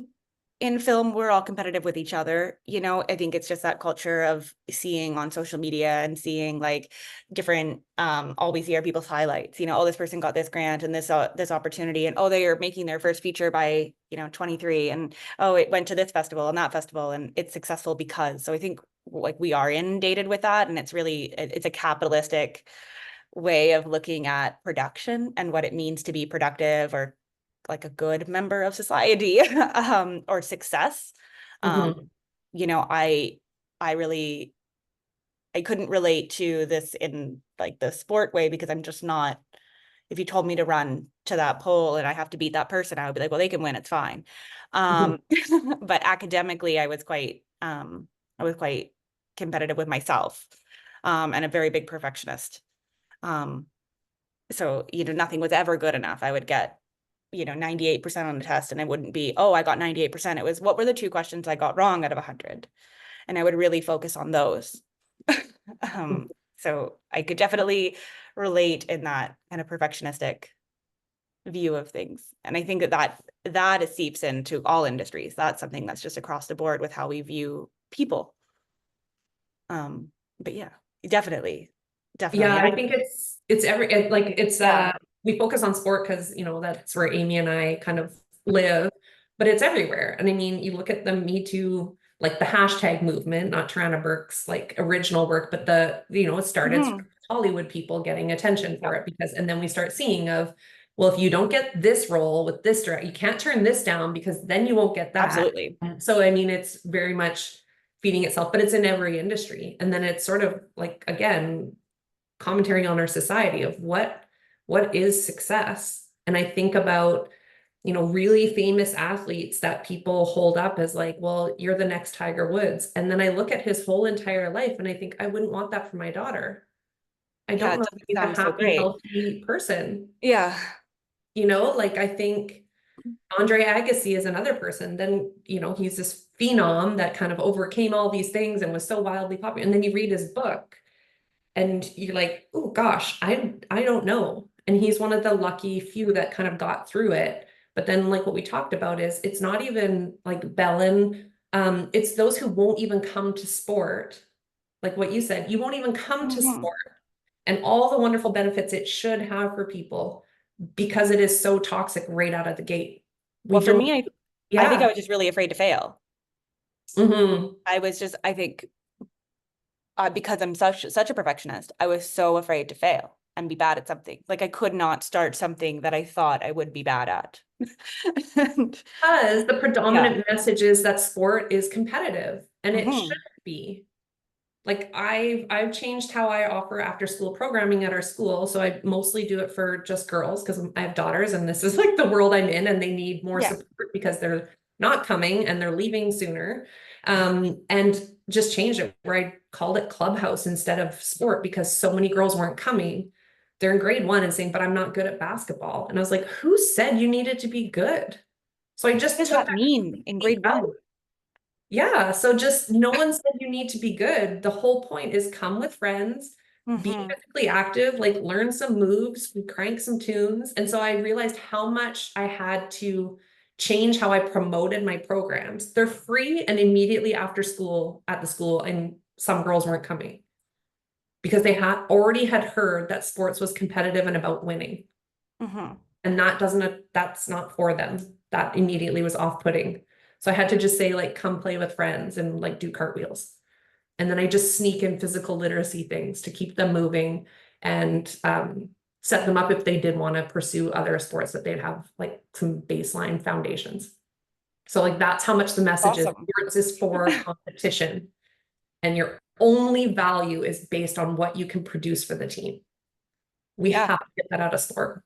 in film, we're all competitive with each other. You know, I think it's just that culture of seeing on social media and seeing like different, all we see are people's highlights, you know, oh, this person got this grant and this opportunity, and oh, they are making their first feature by, you know, 23, and oh, it went to this festival and that festival and it's successful because. So I think like we are inundated with that, and it's a capitalistic way of looking at production and what it means to be productive or like a good member of society, or success. You know, I couldn't relate to this in like the sport way, because I'm just not, if you told me to run to that pole and I have to beat that person, I would be like, well, they can win, it's fine. But academically, I was quite competitive with myself, and a very big perfectionist. So, you know, nothing was ever good enough. I would get, you know, 98% on the test, and it wouldn't be, oh, I got 98%. It was, what were the 2 questions I got wrong out of 100? And I would really focus on those. So I could definitely relate in that kind of perfectionistic view of things. And I think that seeps into all industries. That's something that's just across the board with how we view people. But yeah, definitely. Yeah, I think we focus on sport because, you know, that's where Amy and I kind of live, but it's everywhere. And I mean, you look at the Me Too, like the hashtag movement, not Tarana Burke's like original work, but it started with Hollywood people getting attention for it and then we start seeing of, well, if you don't get this role with this director, you can't turn this down because then you won't get that. Absolutely. So, I mean, it's very much feeding itself, but it's in every industry. And then it's sort of like, again, commentary on our society of what is success. And I think about, you know, really famous athletes that people hold up as like, well, you're the next Tiger Woods. And then I look at his whole entire life and I think I wouldn't want that for my daughter. I don't know if he's a happy, healthy person. Yeah. You know, like I think Andre Agassi is another person. Then, you know, he's this phenom that kind of overcame all these things and was so wildly popular. And then you read his book and you're like, oh gosh, I don't know. And he's one of the lucky few that kind of got through it. But then like what we talked about is it's not even like Belen. It's those who won't even come to sport. Like what you said, you won't even come to sport and all the wonderful benefits it should have for people because it is so toxic right out of the gate. Well, for me, I think I was just really afraid to fail. I think because I'm such a perfectionist, I was so afraid to fail and be bad at something. Like I could not start something that I thought I would be bad at. Because the predominant message is that sport is competitive and it shouldn't be. Like I've changed how I offer after school programming at our school. So I mostly do it for just girls because I have daughters and this is like the world I'm in and they need more support because they're not coming and they're leaving sooner. And just changed it where I called it clubhouse instead of sport because so many girls weren't coming. They're in grade 1 and saying, but I'm not good at basketball. And I was like, who said you needed to be good? So I just What does took that mean in grade out. 1? Yeah, so just no one said you need to be good. The whole point is come with friends, be physically active, like learn some moves, crank some tunes. And so I realized how much I had to change how I promoted my programs. They're free and immediately after school at the school, and some girls weren't coming because they had already had heard that sports was competitive and about winning. And that's not for them. That immediately was off-putting. So I had to just say, like, come play with friends and like do cartwheels. And then I just sneak in physical literacy things to keep them moving and set them up if they did want to pursue other sports that they'd have like some baseline foundations. So like that's how much the message is. Sports is for competition, and your only value is based on what you can produce for the team. We have to get that out of sport.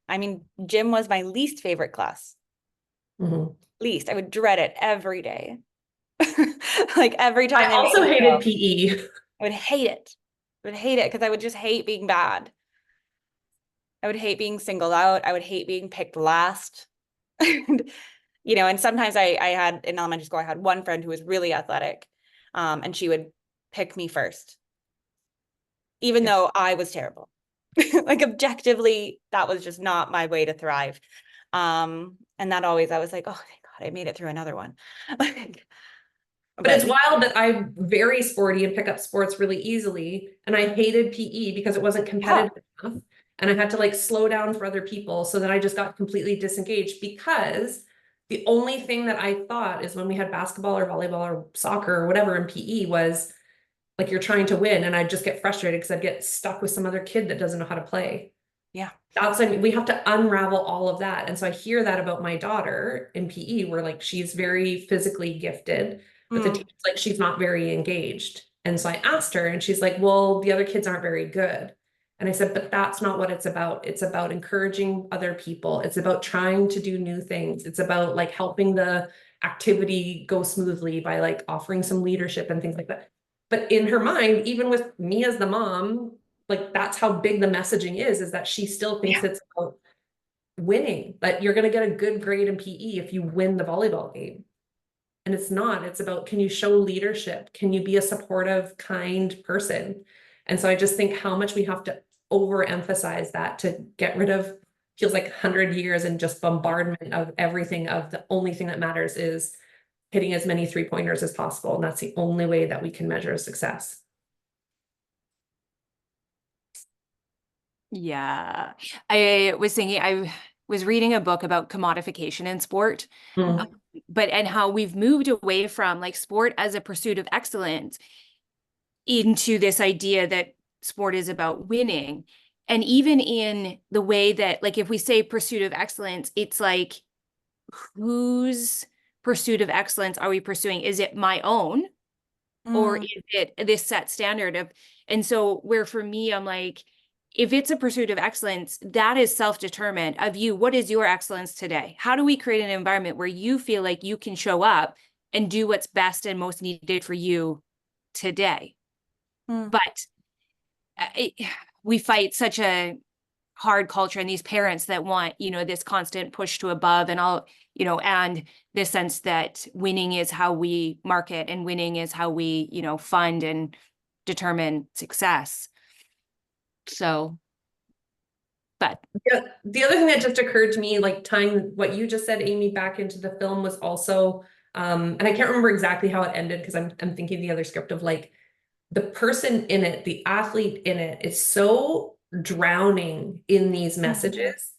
I mean, gym was my least favorite class. Least. I would dread it every day. Like every time. I also hated PE. I would hate it. I would hate it because I would just hate being bad. I would hate being singled out. I would hate being picked last. You know, and sometimes I had in elementary school, I had one friend who was really athletic, and she would pick me first, even though I was terrible. Like objectively, that was just not my way to thrive. And that always, I was like, oh, thank God, I made it through another one. But it's wild that I'm very sporty and pick up sports really easily. And I hated PE because it wasn't competitive enough. And I had to like slow down for other people. So then I just got completely disengaged because the only thing that I thought is when we had basketball or volleyball or soccer or whatever in PE was like, you're trying to win. And I'd just get frustrated because I'd get stuck with some other kid that doesn't know how to play. Yeah. That's, I mean, we have to unravel all of that. And so I hear that about my daughter in PE, where like, she's very physically gifted, but the teacher's like, she's not very engaged. And so I asked her and she's like, well, the other kids aren't very good. And I said, but that's not what it's about. It's about encouraging other people. It's about trying to do new things. It's about like helping the activity go smoothly by like offering some leadership and things like that. But in her mind, even with me as the mom, like that's how big the messaging is that she still thinks it's about winning, that you're going to get a good grade in PE if you win the volleyball game. And it's not, it's about, can you show leadership? Can you be a supportive, kind person? And so I just think how much we have to overemphasize that to get rid of, feels like 100 years and just bombardment of everything, of the only thing that matters is hitting as many 3-pointers as possible. And that's the only way that we can measure success. Yeah, I was thinking, I was reading a book about commodification in sport, and how we've moved away from like sport as a pursuit of excellence into this idea that sport is about winning. And even in the way that, like, if we say pursuit of excellence, it's like, whose pursuit of excellence are we pursuing? Is it my own? Or is it this set standard of, and so where for me, I'm like, if it's a pursuit of excellence, that is self-determined of you. What is your excellence today? How do we create an environment where you feel like you can show up and do what's best and most needed for you today? But we fight such a hard culture, and these parents that want, you know, this constant push to above and all, you know, and this sense that winning is how we market and winning is how we, you know, fund and determine success. So, but yeah, the other thing that just occurred to me, like tying what you just said, Amy, back into the film was also, and I can't remember exactly how it ended because I'm thinking the other script of like the person in it, the athlete in it is so drowning in these messages.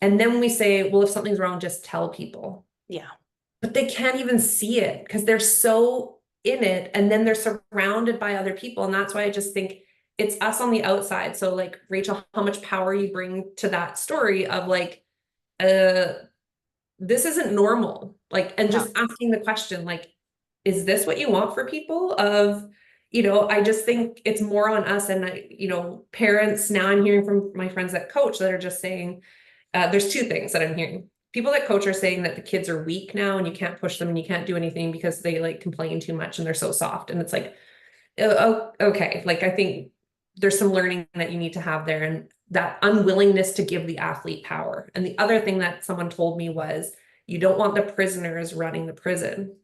And then we say, well, if something's wrong, just tell people. Yeah. But they can't even see it because they're so in it. And then they're surrounded by other people. And that's why I just think it's us on the outside. So like, Rachel, how much power you bring to that story of like, this isn't normal. Like, and just asking the question, like, is this what you want for people? Of, you know, I just think it's more on us. And you know, parents, now I'm hearing from my friends that coach that are just saying, there's two things that I'm hearing. people that coach are saying that the kids are weak now and you can't push them and you can't do anything because they like complain too much and they're so soft. And it's like, oh, okay. Like, I think there's some learning that you need to have there, and that unwillingness to give the athlete power. And the other thing that someone told me was, you don't want the prisoners running the prison.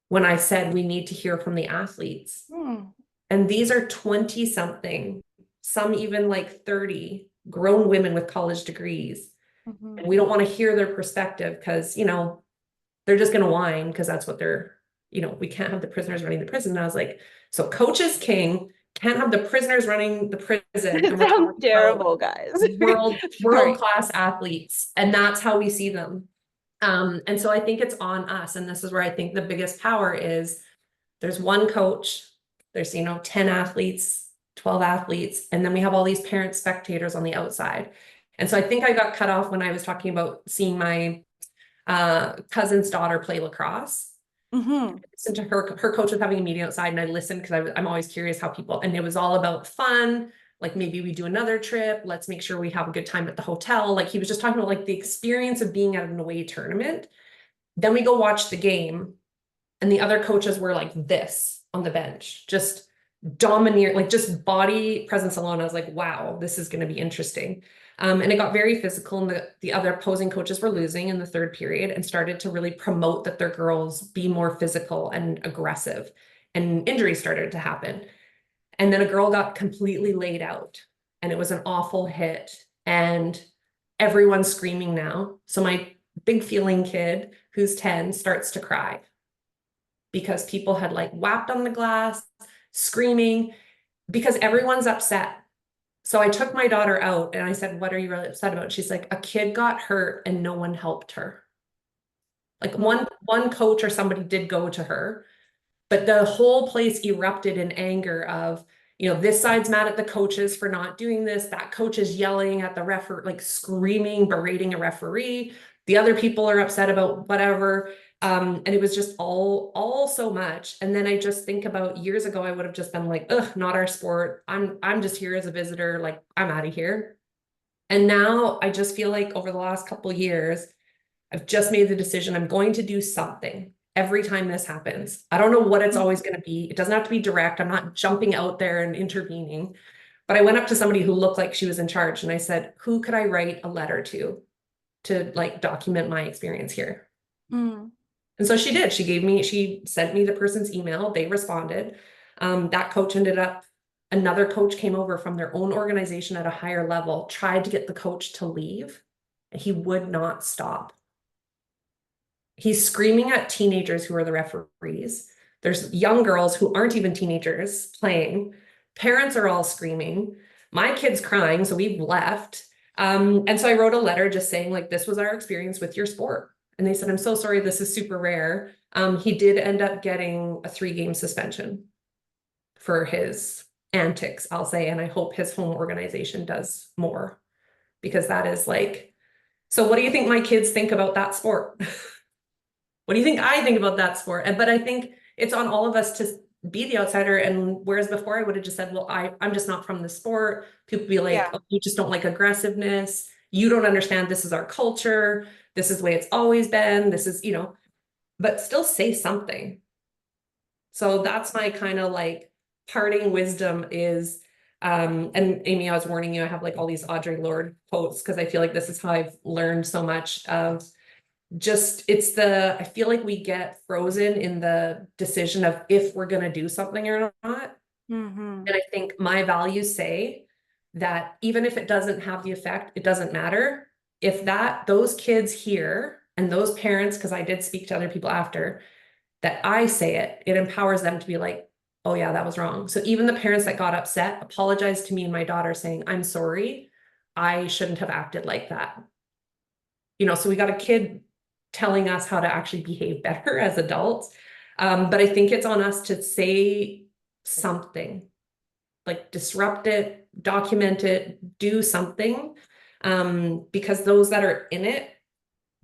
When I said we need to hear from the athletes. And these are 20 something, some even like 30 grown women with college degrees. And we don't want to hear their perspective because, you know, they're just going to whine because that's what they're, you know, we can't have the prisoners running the prison. And I was like, so coach is king, can't have the prisoners running the prison. It sounds terrible, guys. World class athletes. And that's how we see them. And so I think it's on us. And this is where I think the biggest power is. There's one coach, there's, you know, 10 athletes, 12 athletes, and then we have all these parent spectators on the outside. And so I think I got cut off when I was talking about seeing my cousin's daughter play lacrosse. I listened to her coach was having a meeting outside, and I listened because I'm always curious how people, and it was all about fun. Like, maybe we do another trip. Let's make sure we have a good time at the hotel. Like, he was just talking about like the experience of being at an away tournament. Then we go watch the game, and the other coaches were like this on the bench, just domineer, like just body presence alone. I was like, wow, this is going to be interesting. And it got very physical, and the other opposing coaches were losing in the third period and started to really promote that their girls be more physical and aggressive, and injuries started to happen. And then a girl got completely laid out, and it was an awful hit, and everyone's screaming now. So my big feeling kid, who's 10, starts to cry because people had like whapped on the glass, screaming, because everyone's upset. So I took my daughter out and I said, what are you really upset about? She's like, a kid got hurt and no one helped her. Like one coach or somebody did go to her, but the whole place erupted in anger of, you know, this side's mad at the coaches for not doing this. That coach is yelling at the referee, like screaming, berating a referee. The other people are upset about whatever. And it was just all so much. And then I just think about years ago, I would have just been like, ugh, not our sport. I'm just here as a visitor. Like, I'm out of here. And now I just feel like over the last couple of years, I've just made the decision. I'm going to do something every time this happens. I don't know what it's always going to be. It doesn't have to be direct. I'm not jumping out there and intervening. But I went up to somebody who looked like she was in charge, and I said, who could I write a letter to like document my experience here? And so she did. She sent me the person's email. They responded. That coach another coach came over from their own organization at a higher level, tried to get the coach to leave, and he would not stop. He's screaming at teenagers who are the referees. There's young girls who aren't even teenagers playing. Parents are all screaming. My kid's crying, so we've left. And so I wrote a letter just saying, like, this was our experience with your sport. And they said, I'm so sorry, this is super rare. He did end up getting a 3-game suspension for his antics, I'll say. And I hope his home organization does more, because that is like, so what do you think my kids think about that sport? What do you think I think about that sport? But I think it's on all of us to be the outsider. And whereas before I would have just said, well, I'm just not from the sport. People be like, oh, you just don't like aggressiveness. You don't understand. This is our culture. This is the way it's always been. This is, you know, but still say something. So that's my kind of like parting wisdom is, and Amy, I was warning you, I have like all these Audre Lorde quotes, because I feel like this is how I've learned so much of just, I feel like we get frozen in the decision of if we're going to do something or not. And I think my values say that even if it doesn't have the effect, it doesn't matter. If those kids hear, and those parents, because I did speak to other people after, that I say it empowers them to be like, oh yeah, that was wrong. So even the parents that got upset apologized to me and my daughter saying, I'm sorry, I shouldn't have acted like that. You know, so we got a kid telling us how to actually behave better as adults. But I think it's on us to say something, like disrupt it, document it, do something. Because those that are in it,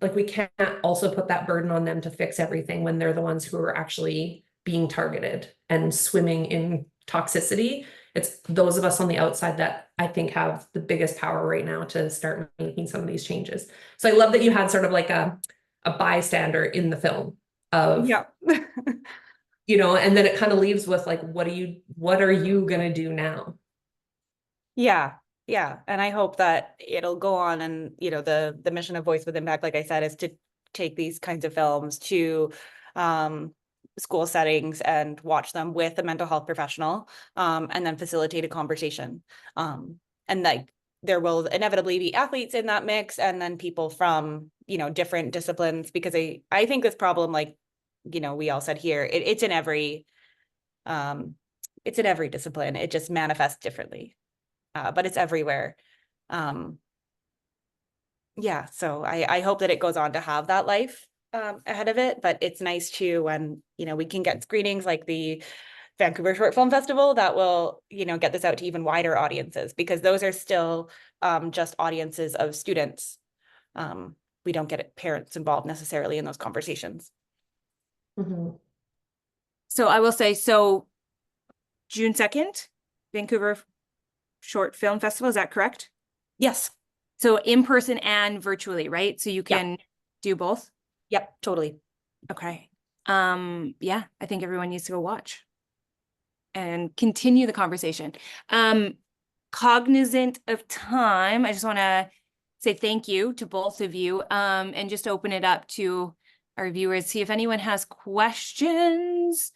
like, we can't also put that burden on them to fix everything when they're the ones who are actually being targeted and swimming in toxicity. it's those of us on the outside that I think have the biggest power right now to start making some of these changes. So I love that you had sort of like a bystander in the film of, Yeah. you know, and then it kind of leaves with like, what are you gonna do now? Yeah. Yeah. And I hope that it'll go on, and, you know, the mission of Voice with Impact, like I said, is to take these kinds of films to school settings and watch them with a mental health professional, and then facilitate a conversation. And like there will inevitably be athletes in that mix, and then people from, you know, different disciplines, because I think this problem, like, you know, we all said here, it's in every discipline. It just manifests differently. But it's everywhere. Yeah, so I hope that it goes on to have that life ahead of it, but it's nice too when, you know, we can get screenings like the Vancouver Short Film Festival that will, you know, get this out to even wider audiences, because those are still just audiences of students. We don't get parents involved necessarily in those conversations. Mm-hmm. So I will say, so June 2nd, Vancouver Short Film Festival, is that correct? Yes. So in person and virtually, right? So you can do both? Yep, totally. Okay. Yeah, I think everyone needs to go watch and continue the conversation. Cognizant of time, I just want to say thank you to both of you, and just open it up to our viewers, see if anyone has questions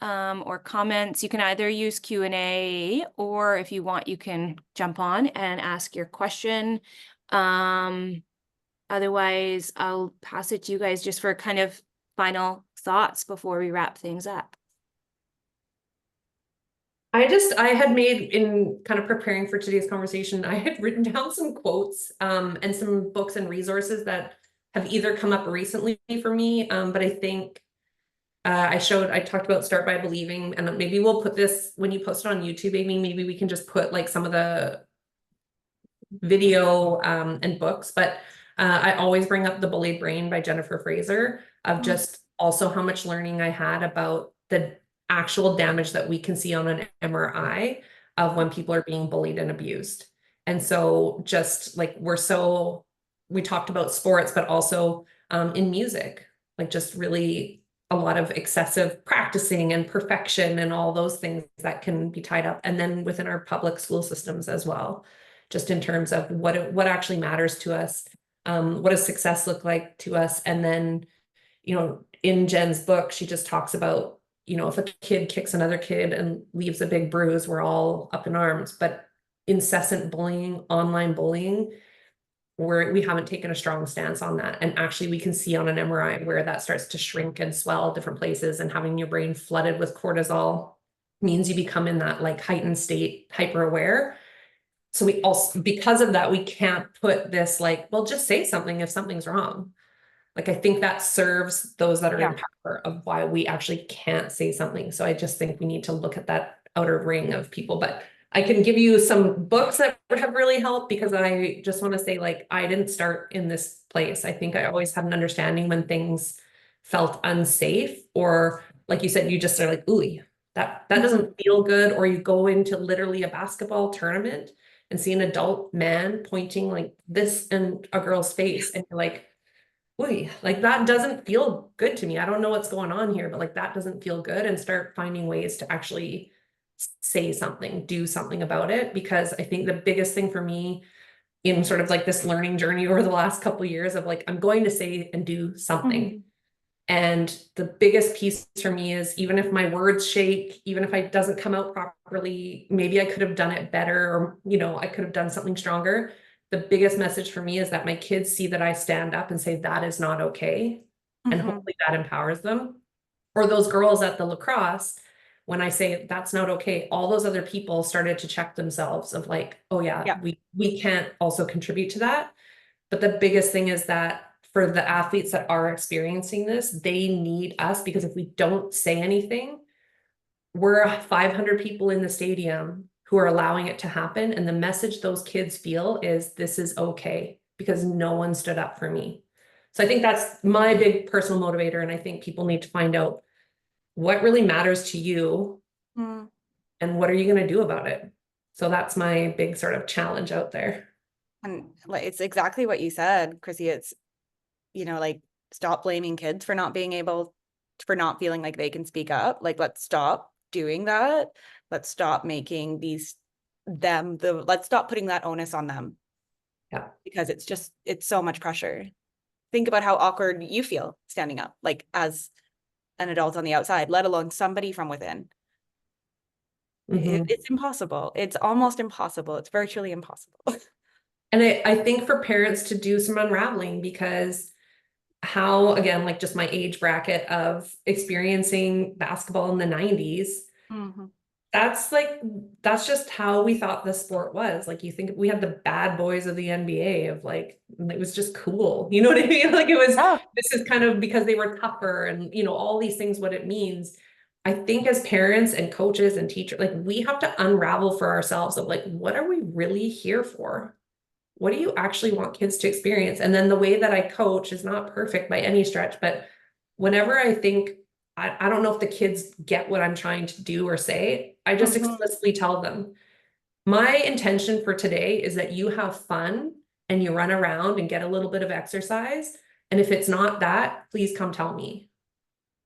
or comments. You can either use Q&A, or if you want, you can jump on and ask your question. Otherwise, I'll pass it to you guys just for kind of final thoughts before we wrap things up. I had made, in kind of preparing for today's conversation, I had written down some quotes and some books and resources that have either come up recently for me, but I think I talked about Start by Believing, and maybe we'll put this, when you post it on YouTube, Amy, maybe we can just put like some of the video and books, but I always bring up The Bullied Brain by Jennifer Fraser, of just also how much learning I had about the actual damage that we can see on an MRI of when people are being bullied and abused. And so just like we talked about sports, but also in music, like just really a lot of excessive practicing and perfection and all those things that can be tied up. And then within our public school systems as well, just in terms of what actually matters to us, what does success look like to us? And then, you know, in Jen's book, she just talks about, you know, if a kid kicks another kid and leaves a big bruise, we're all up in arms. But incessant bullying, online bullying, we haven't taken a strong stance on that. And actually we can see on an MRI where that starts to shrink and swell different places, and having your brain flooded with cortisol means you become in that like heightened state, hyper aware. So we also, because of that, we can't put this like, well, just say something if something's wrong. Like, I think that serves those that are in power of why we actually can't say something. So I just think we need to look at that outer ring of people. But I can give you some books that have really helped, because I just want to say, like, I didn't start in this place. I think I always had an understanding when things felt unsafe, or like you said, you just are like, ooh, that doesn't feel good. Or you go into literally a basketball tournament and see an adult man pointing like this in a girl's face, and you're like, "Wait, like that doesn't feel good to me. I don't know what's going on here, but like that doesn't feel good," and start finding ways to actually say something, do something about it. Because I think the biggest thing for me in sort of like this learning journey over the last couple of years of like, I'm going to say and do something. And the biggest piece for me is, even if my words shake, even if it doesn't come out properly, maybe I could have done it better, or, you know, I could have done something stronger. The biggest message for me is that my kids see that I stand up and say, that is not okay. And hopefully that empowers them. Or those girls at the lacrosse, when I say that's not okay, all those other people started to check themselves of like, oh yeah. we can't also contribute to that. But the biggest thing is that for the athletes that are experiencing this, they need us, because if we don't say anything, we're 500 people in the stadium who are allowing it to happen. And the message those kids feel is, this is okay, because no one stood up for me. So I think that's my big personal motivator. And I think people need to find out what really matters to you, and And what are you going to do about it? So that's my big sort of challenge out there. And like, it's exactly what you said, Chrissy. It's, like, stop blaming kids for not feeling like they can speak up. Like, let's stop doing that. Let's stop making let's stop putting that onus on them. Yeah. Because it's so much pressure. Think about how awkward you feel standing up, like, as an adult on the outside, let alone somebody from within. It's impossible. It's almost impossible. It's virtually impossible. And I think for parents to do some unraveling, because how, again, like just my age bracket of experiencing basketball in the 90s, that's just how we thought the sport was. Like, you think we had the bad boys of the NBA of like, it was just cool. You know what I mean? Like, it was, this is kind of because they were tougher and, all these things, what it means. I think as parents and coaches and teachers, like, we have to unravel for ourselves of like, what are we really here for? What do you actually want kids to experience? And then the way that I coach is not perfect by any stretch, but whenever I think, I don't know if the kids get what I'm trying to do or say, I just explicitly tell them, my intention for today is that you have fun and you run around and get a little bit of exercise. And if it's not that, please come tell me.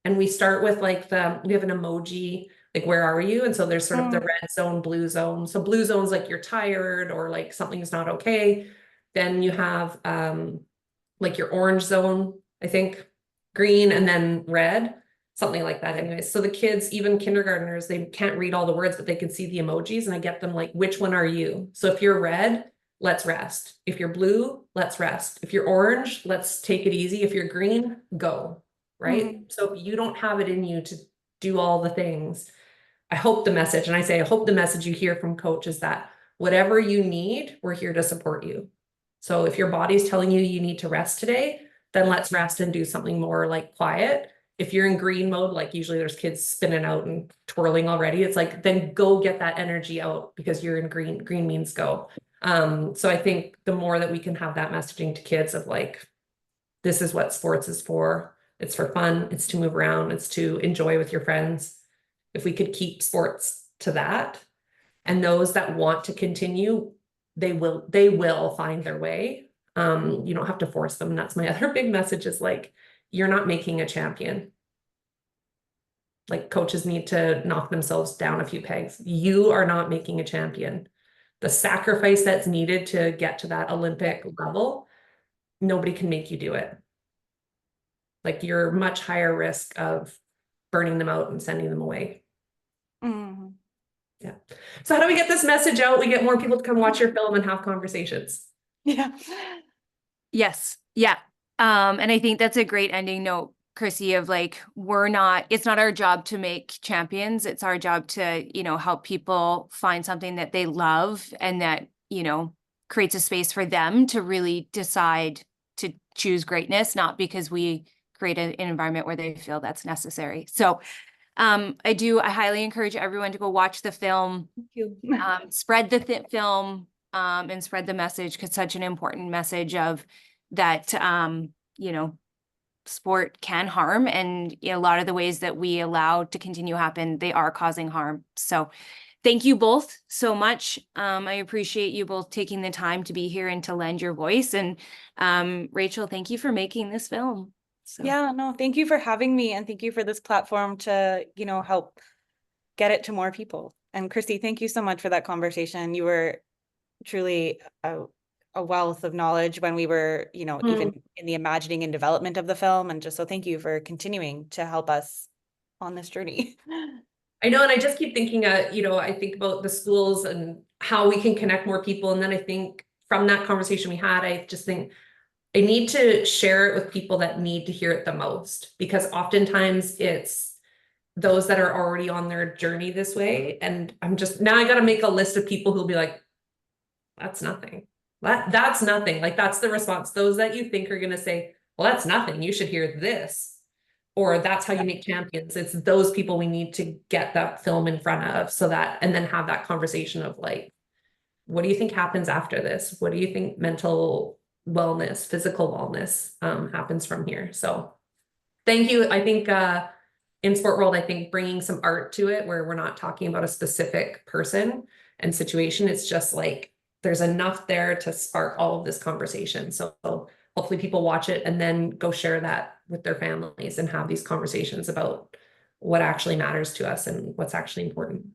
And we start with like we have an emoji, like, where are you? And so there's sort of the red zone, blue zone. So blue zone's like you're tired or like something's not okay. Then you have like your orange zone, I think, green, and then red, something like that. Anyways, so the kids, even kindergartners, they can't read all the words, but they can see the emojis, and I get them like, which one are you? So if you're red, let's rest. If you're blue, let's rest. If you're orange, let's take it easy. If you're green, go. Right? So if you don't have it in you to do all the things, I hope the message, and I say, I hope the message you hear from coach is that whatever you need, we're here to support you. So if your body's telling you you need to rest today, then let's rest and do something more like quiet. If you're in green mode, like usually there's kids spinning out and twirling already, it's like, then go get that energy out because you're in green. Green means go. So I think the more that we can have that messaging to kids of like, this is what sports is for. It's for fun. It's to move around. It's to enjoy with your friends. If we could keep sports to that, and those that want to continue, they will find their way. You don't have to force them. That's my other big message is like, you're not making a champion. Like, coaches need to knock themselves down a few pegs. You are not making a champion. The sacrifice that's needed to get to that Olympic level, nobody can make you do it. Like, you're much higher risk of burning them out and sending them away. Yeah. So how do we get this message out? We get more people to come watch your film and have conversations. Yeah. Yes. Yeah. And I think that's a great ending note, Chrissy, of like, it's not our job to make champions. It's our job to, help people find something that they love and that, creates a space for them to really decide to choose greatness, not because we create an environment where they feel that's necessary. So I highly encourage everyone to go watch the film. Thank you. Spread the film and spread the message, because such an important message of that, sport can harm, and a lot of the ways that we allow to continue happen, they are causing harm. So thank you both so much. I appreciate you both taking the time to be here and to lend your voice. And Rachel, thank you for making this film. So. Yeah, no, thank you for having me, and thank you for this platform to, help get it to more people. And Chrissy, thank you so much for that conversation. You were truly a wealth of knowledge when we were, even in the imagining and development of the film. And just so thank you for continuing to help us on this journey. I know, and I just keep thinking, I think about the schools and how we can connect more people. And then I think from that conversation we had, I just think I need to share it with people that need to hear it the most, because oftentimes it's those that are already on their journey this way. And now I got to make a list of people who'll be like, that's nothing. That's nothing. Like, that's the response. Those that you think are going to say, well, that's nothing. You should hear this. Or that's how you make champions. It's those people we need to get that film in front of, so that, and then have that conversation of like, what do you think happens after this? What do you think mental wellness, physical wellness happens from here? So thank you. I think in sport world, I think bringing some art to it where we're not talking about a specific person and situation. It's just like, there's enough there to spark all of this conversation. So hopefully people watch it and then go share that with their families and have these conversations about what actually matters to us and what's actually important.